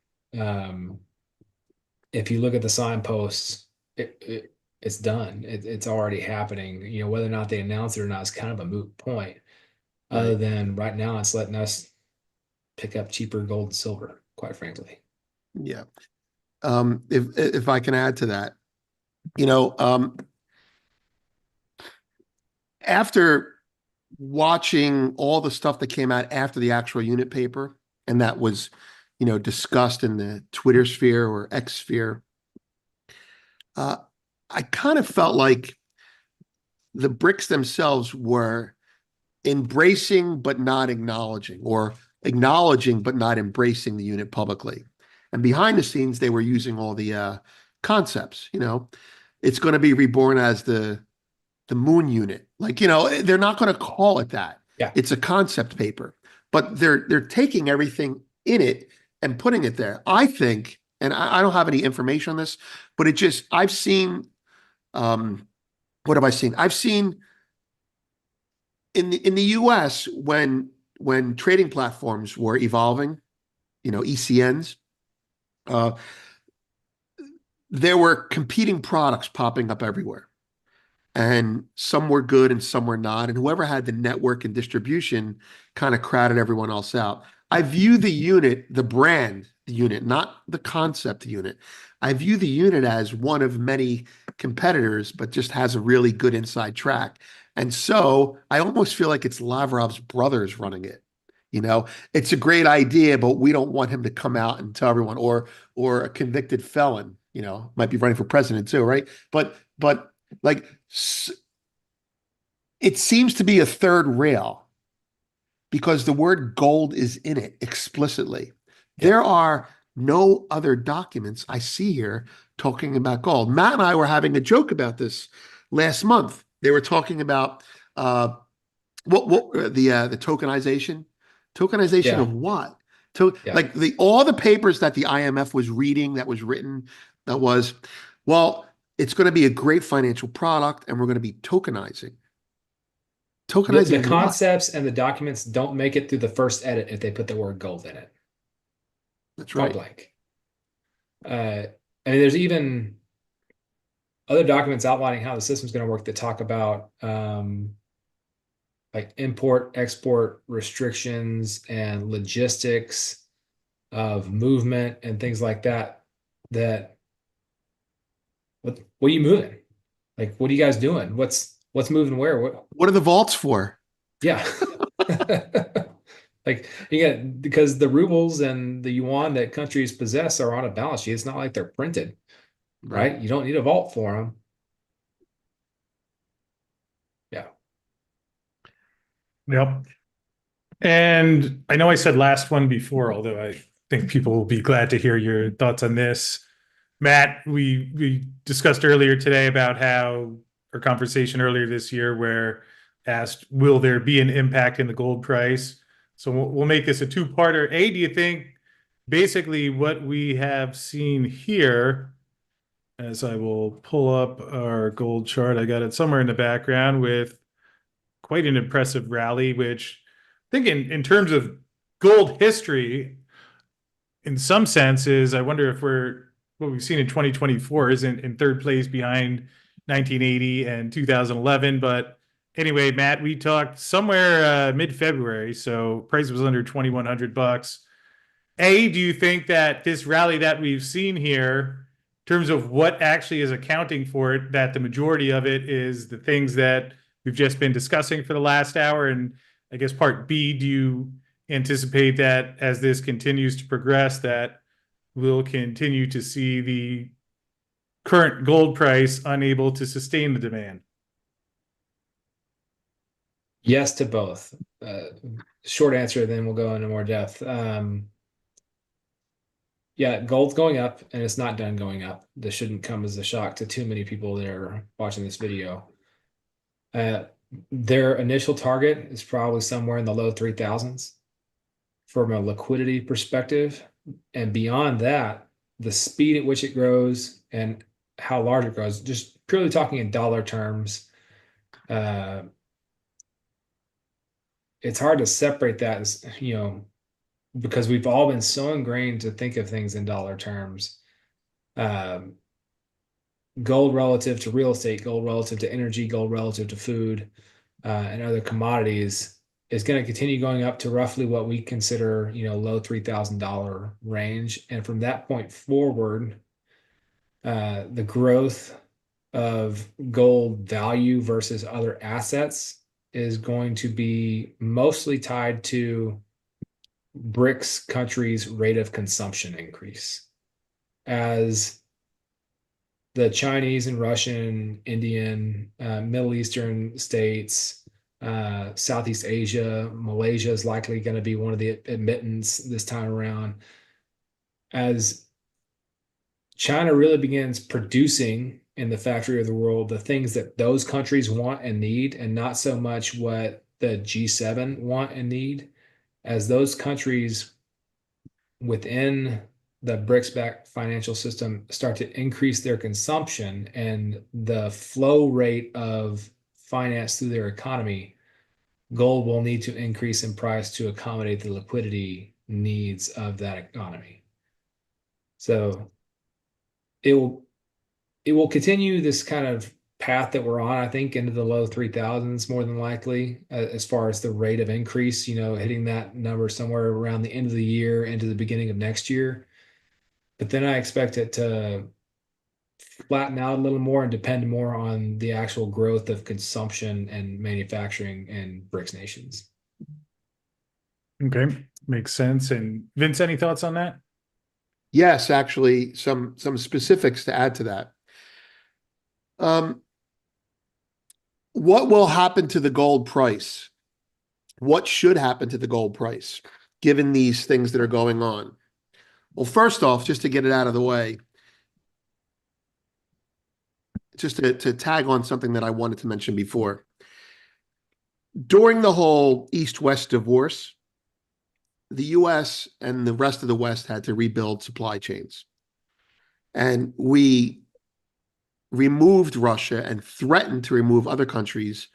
If you look at the signposts, it's done. It's already happening. Whether or not they announce it or not is kind of a moot point. Other Right. than right now, it's letting us pick up cheaper gold and silver, quite frankly. Yeah. If I can add to that, after watching all the stuff that came out after the actual unit paper, and that was, discussed in the Twitter sphere or X sphere, I kind of felt like the BRICS themselves were embracing but not acknowledging, or acknowledging but not embracing the unit publicly. And behind the scenes, they were using all the concepts. It's going to be reborn as the moon unit. They're not going to call it that. Yeah. It's a concept paper, but they're taking everything in it and putting it there. I think, and I don't have any information on this, but I've seen, what have I seen? I've seen in the US when trading platforms were evolving, ECNs, there were competing products popping up everywhere. And some were good and some were not. And whoever had the network and distribution kind of crowded everyone else out. I view the unit, the brand, the unit, not the concept unit. I view the unit as one of many competitors, but just has a really good inside track. And so I almost feel like it's Lavrov's brothers running it. It's a great idea, but we don't want him to come out and tell everyone, or a convicted felon, might be running for president too, right? But like, it seems to be a third rail because the word gold is in it explicitly. Yeah. There are no other documents I see here talking about gold. Matt and I were having a joke about this last month. They were talking about the tokenization. Tokenization Yeah. of what? Yeah. Like all the papers that the IMF was reading, that was written, it's going to be a great financial product, and we're going to be tokenizing. Tokenizing The what? concepts and the documents don't make it through the first edit if they put the word gold in it. That's Point right. blank. There's even other documents outlining how the system's going to work that talk about like import, export restrictions and logistics of movement and things like that. What are you moving? Like, what are you guys doing? What's moving where? What are the vaults for? Yeah. Like, because the rubles and the yuan that countries possess are on a balance sheet. It's not like they're printed, right? You don't need a vault for them. Yeah. Yep. And I know I said last one before, although I think people will be glad to hear your thoughts on this. Matt, we discussed earlier today about how our conversation earlier this year where asked, will there be an impact in the gold price? So we'll make this a two-parter. A, do you think basically what we have seen here, as I will pull up our gold chart, I got it somewhere in the background with quite an impressive rally, which I think in terms of gold history, in some senses, I wonder if what we've seen in 2024 isn't in third place behind 1980 and 2011. But anyway, Matt, we talked somewhere mid-February, so price was under $2,100. A, do you think that this rally that we've seen here, in terms of what actually is accounting for it, that the majority of it is the things that we've just been discussing for the last hour? And I guess part B, do you anticipate that as this continues to progress, that we'll continue to see the current gold price unable to sustain the demand? Yes to both. Short answer, then we'll go into more depth. Yeah, gold's going up and it's not done going up. This shouldn't come as a shock to too many people that are watching this video. Their initial target is probably somewhere in the low 3,000s from a liquidity perspective. And beyond that, the speed at which it grows and how large it grows, just purely talking in dollar terms, it's hard to separate that as, because we've all been so ingrained to think of things in dollar terms. Gold relative to real estate, gold relative to energy, gold relative to food, and other commodities is going to continue going up to roughly what we consider, low $3,000 range. And from that point forward, the growth of gold value versus other assets is going to be mostly tied to BRICS countries' rate of consumption increase. As the Chinese and Russian, Indian, Middle Eastern states, Southeast Asia, Malaysia is likely going to be one of the emittents this time around. As China really begins producing in the factory of the world the things that those countries want and need, and not so much what the G7 want and need, as those countries within the BRICS-backed financial system start to increase their consumption and the flow rate of finance through their economy, gold will need to increase in price to accommodate the liquidity needs of that economy. So it will continue this kind of path that we're on, I think, into the low 3,000s more than likely, as far as the rate of increase, hitting that number somewhere around the end of the year into the beginning of next year. But then I expect it to flatten out a little more and depend more on the actual growth of consumption and manufacturing in BRICS nations. Okay, makes sense. And Vince, any thoughts on that? Yes, actually, some specifics to add to that. What will happen to the gold price? What should happen to the gold price, given these things that are going on? Well, first off, just to get it out of the way, just to tag on something that I wanted to mention before. During the whole East-West divorce, the US and the rest of the West had to rebuild supply chains. And we removed Russia and threatened to remove other countries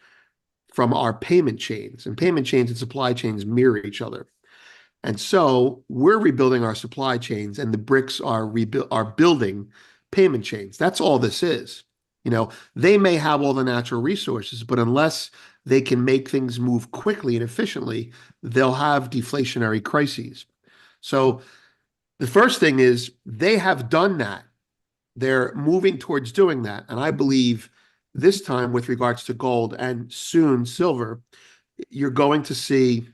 from our payment chains. And payment chains and supply chains mirror each other. And so we're rebuilding our supply chains, and the BRICS are building payment chains. That's all this is. They may have all the natural resources, but unless they can make things move quickly and efficiently, they'll have deflationary crises. So the first thing is they have done that. They're moving towards doing that. And I believe this time, with regards to gold and soon silver, you're going to see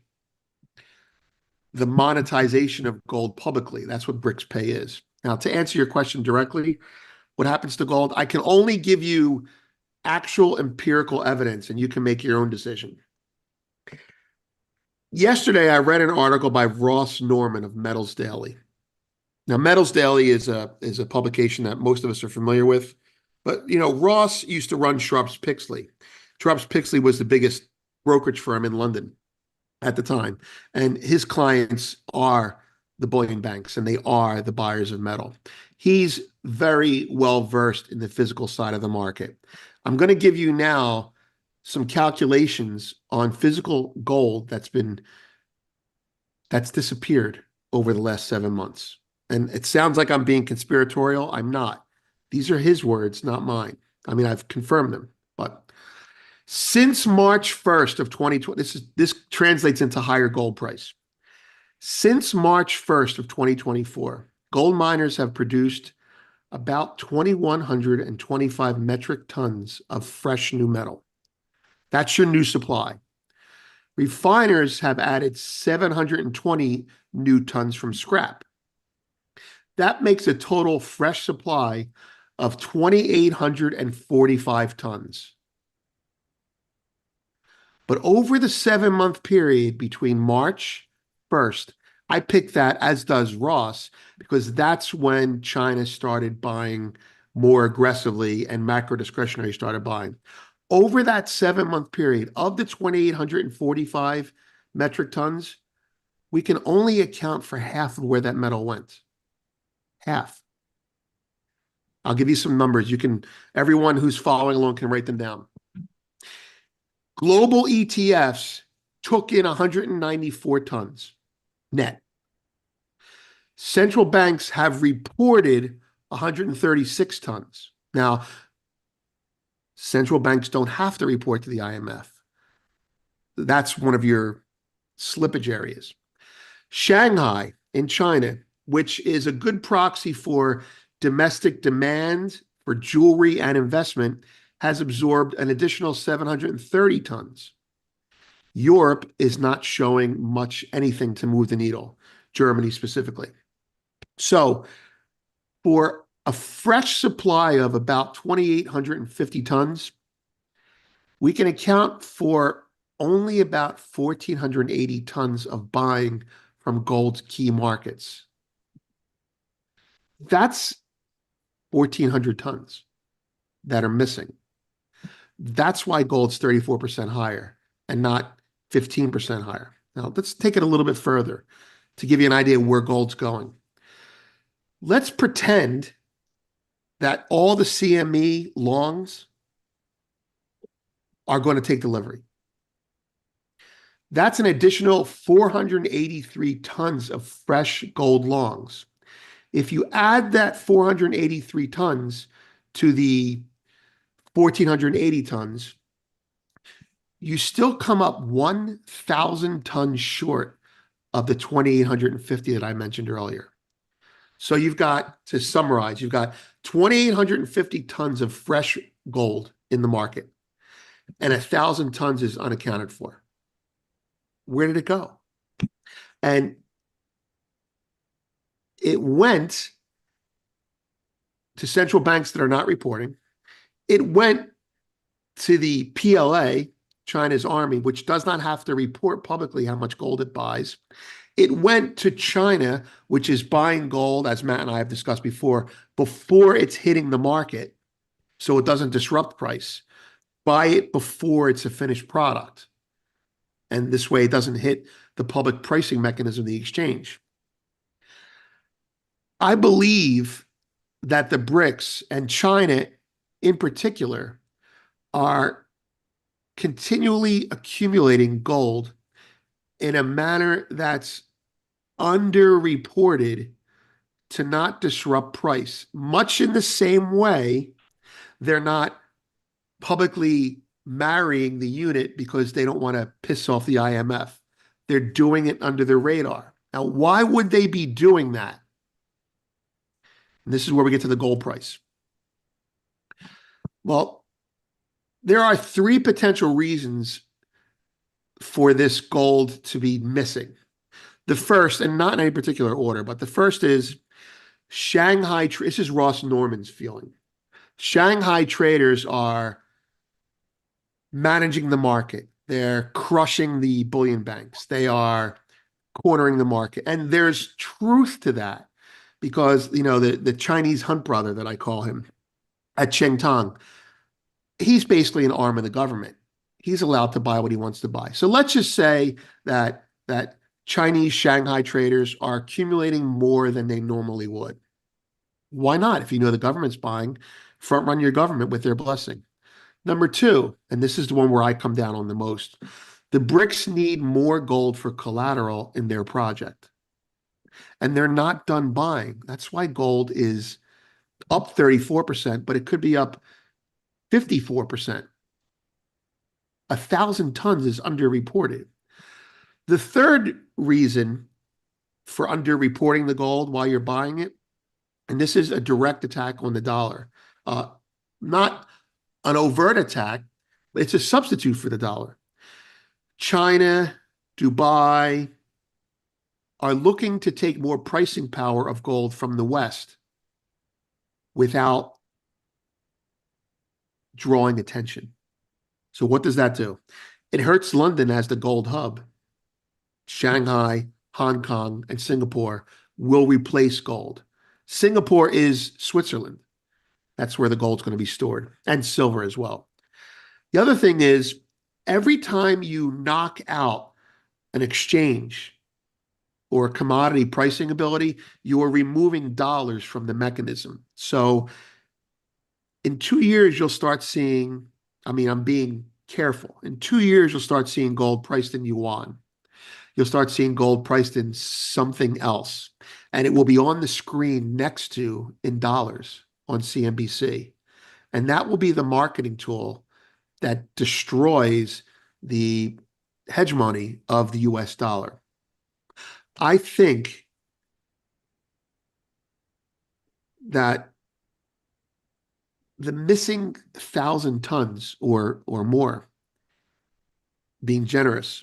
the monetization of gold publicly. That's what BRICS Pay is. Now, to answer your question directly, what happens to gold? I can only give you actual empirical evidence, and you can make your own decision. Yesterday, I read an article by Ross Norman of Metals Daily. Now, Metals Daily is a publication that most of us are familiar with. But, Ross used to run Sharps Pixley. Sharps Pixley was the biggest brokerage firm in London at the time. And his clients are the bullion banks, and they are the buyers of metal. He's very well versed in the physical side of the market. I'm going to give you now some calculations on physical gold that's disappeared over the last 7 months. And it sounds like I'm being conspiratorial. I'm not. These are his words, not mine. I mean, I've confirmed them. But since March 1st of 2020, this translates into higher gold price. Since March 1st of 2024, gold miners have produced about 2,125 metric tons of fresh new metal. That's your new supply. Refiners have added 720 new tons from scrap. That makes a total fresh supply of 2,845 tons. But over the 7-month period between March 1st, I picked that, as does Ross, because that's when China started buying more aggressively and macro discretionary started buying. Over that 7-month period, of the 2,845 metric tons, we can only account for half of where that metal went. Half. I'll give you some numbers. Everyone who's following along can write them down. Global ETFs took in 194 tons net. Central banks have reported 136 tons. Now, central banks don't have to report to the IMF. That's one of your slippage areas. Shanghai in China, which is a good proxy for domestic demand for jewelry and investment, has absorbed an additional 730 tons. Europe is not showing much anything to move the needle, Germany specifically. So for a fresh supply of about 2,850 tons, we can account for only about 1,480 tons of buying from gold's key markets. That's 1,400 tons that are missing. That's why gold's 34% higher and not 15% higher. Now, let's take it a little bit further to give you an idea of where gold's going. Let's pretend that all the CME longs are going to take delivery. That's an additional 483 tons of fresh gold longs. If you add that 483 tons to the 1,480 tons, you still come up 1,000 tons short of the 2,850 that I mentioned earlier. So you've got, to summarize, you've got 2,850 tons of fresh gold in the market, and 1,000 tons is unaccounted for. Where did it go? And it went to central banks that are not reporting. It went to the PLA, China's army, which does not have to report publicly how much gold it buys. It went to China, which is buying gold, as Matt and I have discussed before it's hitting the market, so it doesn't disrupt price. Buy it before it's a finished product. And this way it doesn't hit the public pricing mechanism of the exchange. I believe that the BRICS and China in particular are continually accumulating gold in a manner that's underreported to not disrupt price. Much in the same way, they're not publicly marrying the unit because they don't want to piss off the IMF. They're doing it under the radar. Now, why would they be doing that? And this is where we get to the gold price. Well, there are three potential reasons for this gold to be missing. The first, and not in any particular order, but the first is Shanghai. This is Ross Norman's feeling. Shanghai traders are managing the market. They're crushing the bullion banks. They are cornering the market. And there's truth to that because, the Chinese hunt brother that I call him at Chengtong, he's basically an arm of the government. He's allowed to buy what he wants to buy. So let's just say that Chinese Shanghai traders are accumulating more than they normally would. Why not? If you know the government's buying, front run your government with their blessing. Number two, and this is the one where I come down on the most, the BRICS need more gold for collateral in their project. And they're not done buying. That's why gold is up 34%, but it could be up 54%. 1,000 tons is underreported. The third reason for underreporting the gold while you're buying it, and this is a direct attack on the dollar, not an overt attack, but it's a substitute for the dollar. China, Dubai are looking to take more pricing power of gold from the West without drawing attention. So what does that do? It hurts London as the gold hub. Shanghai, Hong Kong, and Singapore will replace gold. Singapore is Switzerland. That's where the gold's going to be stored, and silver as well. The other thing is, every time you knock out an exchange or a commodity pricing ability, you are removing dollars from the mechanism. So In 2 years, you'll start seeing, I mean, I'm being careful. In 2 years, you'll start seeing gold priced in yuan. You'll start seeing gold priced in something else. And it will be on the screen next to in dollars on CNBC. And that will be the marketing tool that destroys the hegemony of the US dollar. I think that the missing 1,000 tons or more, being generous,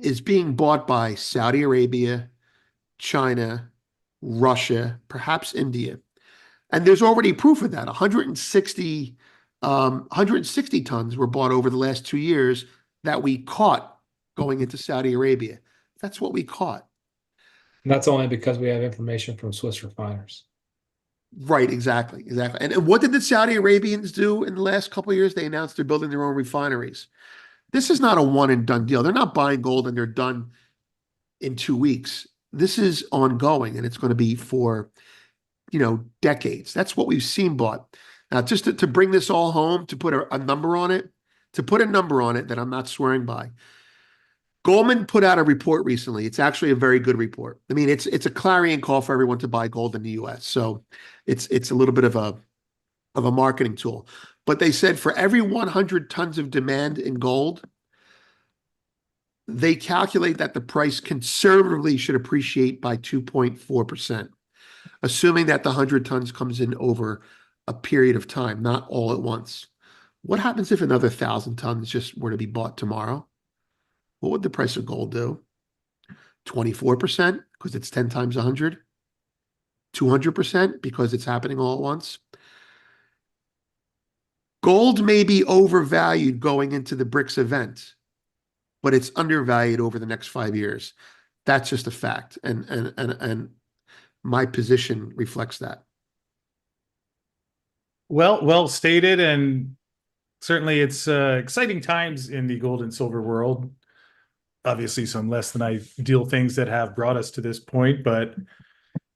is being bought by Saudi Arabia, China, Russia, perhaps India. And there's already proof of that. 160 tons were bought over the last 2 years that we caught going into Saudi Arabia. That's what we caught. And that's only because we have information from Swiss refiners. Right, exactly. And what did the Saudi Arabians do in the last couple of years? They announced they're building their own refineries. This is not a one and done deal. They're not buying gold and they're done in 2 weeks. This is ongoing, and it's going to be for, decades. That's what we've seen bought. Now, just to bring this all home, to put a number on it, that I'm not swearing by. Goldman put out a report recently. It's actually a very good report. I mean, it's a clarion call for everyone to buy gold in the U.S. So it's a little bit of a marketing tool. But they said for every 100 tons of demand in gold, they calculate that the price conservatively should appreciate by 2.4%, assuming that the 100 tons comes in over a period of time, not all at once. What happens if another 1,000 tons just were to be bought tomorrow? What would the price of gold do? 24% because it's 10 times 100? 200% because it's happening all at once? Gold may be overvalued going into the BRICS event, but it's undervalued over the next 5 years. That's just a fact. And my position reflects that. Well stated, and certainly it's exciting times in the gold and silver world. Obviously, some less than ideal things that have brought us to this point, but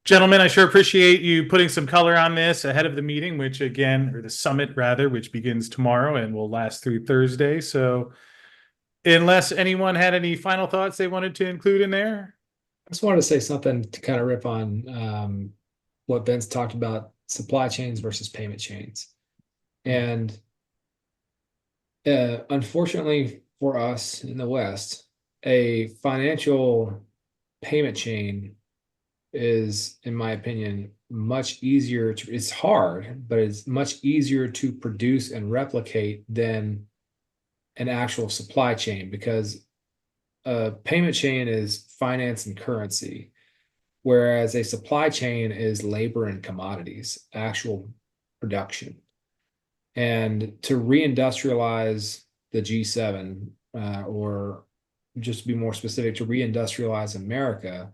gentlemen, I sure appreciate you putting some color on this ahead of the meeting, or the summit rather, which begins tomorrow and will last through Thursday. So unless anyone had any final thoughts they wanted to include in there. I just wanted to say something to kind of rip on what Vince talked about, supply chains versus payment chains. And unfortunately for us in the West, a financial payment chain is, in my opinion, much easier to, it's hard, but it's much easier to produce and replicate than an actual supply chain, because a payment chain is finance and currency, whereas a supply chain is labor and commodities, actual production. And to reindustrialize the G7, or just to be more specific, to reindustrialize America,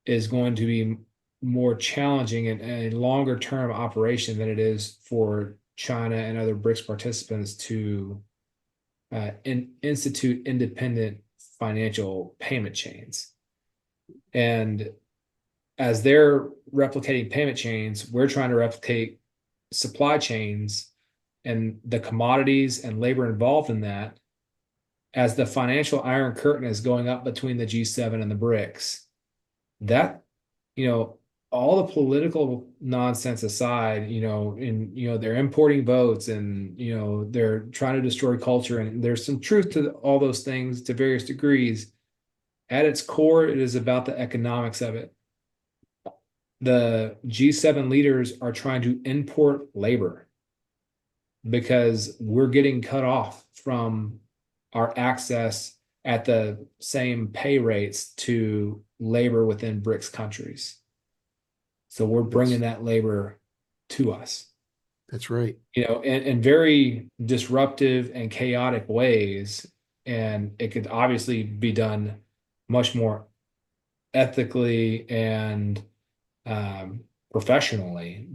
is going to be more challenging and a longer term operation than it is for China and other BRICS participants to institute independent financial payment chains. And as they're replicating payment chains, we're trying to replicate supply chains and the commodities and labor involved in that. As the financial iron curtain is going up between the G7 and the BRICS, that, all the political nonsense aside, they're importing votes and, they're trying to destroy culture. And there's some truth to all those things to various degrees. At its core, it is about the economics of it. The G7 leaders are trying to import labor because we're getting cut off from our access at the same pay rates to labor within BRICS countries. So we're bringing that labor to us. That's right. In very disruptive and chaotic ways. And it could obviously be done much more ethically and professionally.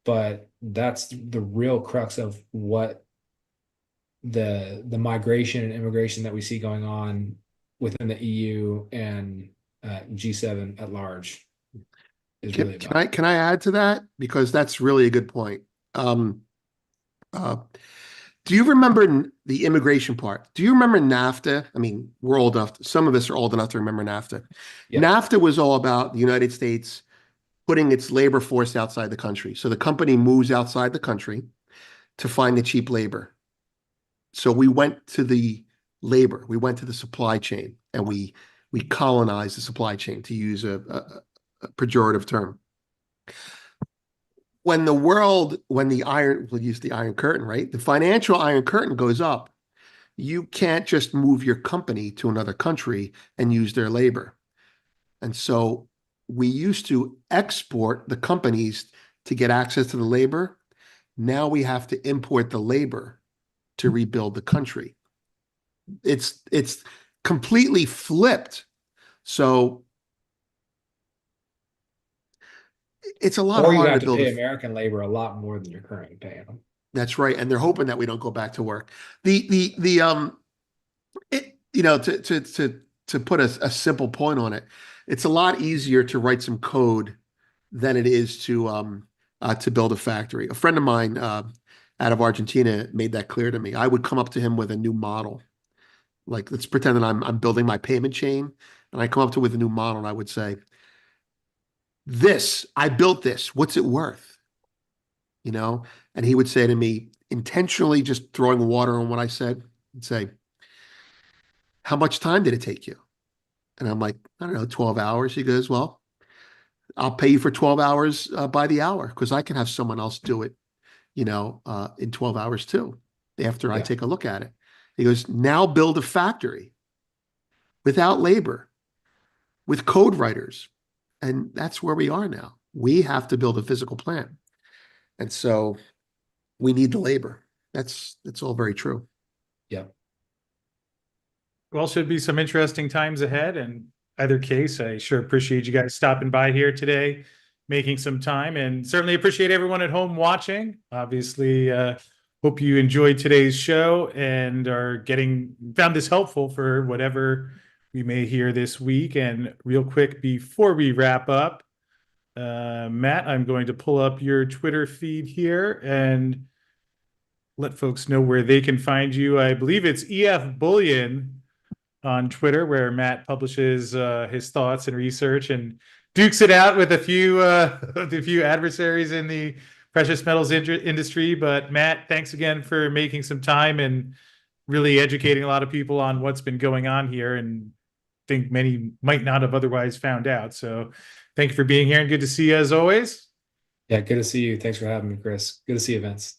But that's the real crux of what the migration and immigration that we see going on within the EU and G7 at large is really about. Can I add to that? Because that's really a good point. Do you remember the immigration part? Do you remember NAFTA? I mean, we're old enough. Some of us are old enough to remember NAFTA. Yeah. NAFTA was all about the United States putting its labor force outside the country. So the company moves outside the country to find the cheap labor. So we went to the labor, we went to the supply chain, and we colonized the supply chain, to use a pejorative term. When we'll use the Iron Curtain, right? The financial Iron Curtain goes up. You can't just move your company to another country and use their labor. And so we used to export the companies to get access to the labor. Now we have to import the labor to rebuild the country. It's completely flipped. So it's a lot Or you harder have to to build. pay American labor a lot more than you're currently paying them. That's right, and they're hoping that we don't go back to work. To put a simple point on it, it's a lot easier to write some code than it is to build a factory. A friend of mine out of Argentina made that clear to me. I would come up to him with a new model, like, let's pretend that I'm building my payment chain, and I come up to with a new model, and I would say, I built this. What's it worth? And he would say to me, intentionally just throwing water on what I said, and say, how much time did it take you? And I'm like, I don't know, 12 hours. He goes, well, I'll pay you for 12 hours by the hour, because I can have someone else do it, in 12 hours too, after I take a look at it. He goes, now build a factory without labor, with code writers. And that's where we are now. We have to build a physical plant. And so we need the labor. That's all very true. Yeah. Well, should be some interesting times ahead. And either case, I sure appreciate you guys stopping by here today, making some time, and certainly appreciate everyone at home watching. Obviously, hope you enjoyed today's show and found this helpful for whatever we may hear this week. And real quick, before we wrap up, Matt, I'm going to pull up your Twitter feed here and let folks know where they can find you. I believe it's EF Bullion on Twitter, where Matt publishes his thoughts and research and dukes it out with a few adversaries in the precious metals industry. But Matt, thanks again for making some time and really educating a lot of people on what's been going on here, and think many might not have otherwise found out. So thank you for being here, and good to see you as always. Yeah, good to see you. Thanks for having me, Chris. Good to see you, Vince.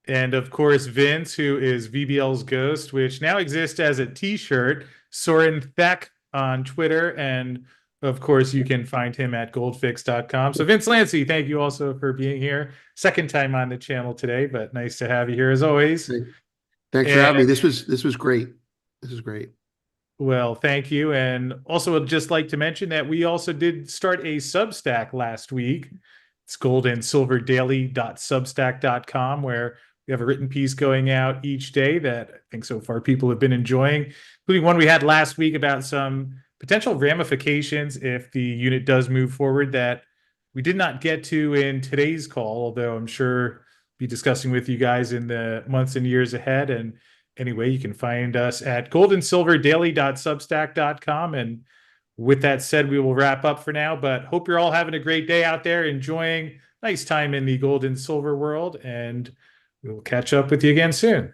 And of course, Vince, who is VBL's Ghost, which now exists as a t-shirt, Soren Thek on Twitter. And of course, you can find him at goldfix.com. So Vince Lanci, thank you also for being here. Second time on the channel today, but nice to have you here as always. Thanks for having me. This was great. This is great. Well, thank you. And also would just like to mention that we also did start a Substack last week. It's goldandsilverdaily.substack.com, where we have a written piece going out each day that I think so far people have been enjoying, including one we had last week about some potential ramifications if the unit does move forward that we did not get to in today's call, although I'm sure be discussing with you guys in the months and years ahead. And anyway, you can find us at goldandsilverdaily.substack.com. And with that said, we will wrap up for now, but hope you're all having a great day out there, enjoying nice time in the gold and silver world, and we will catch up with you again soon.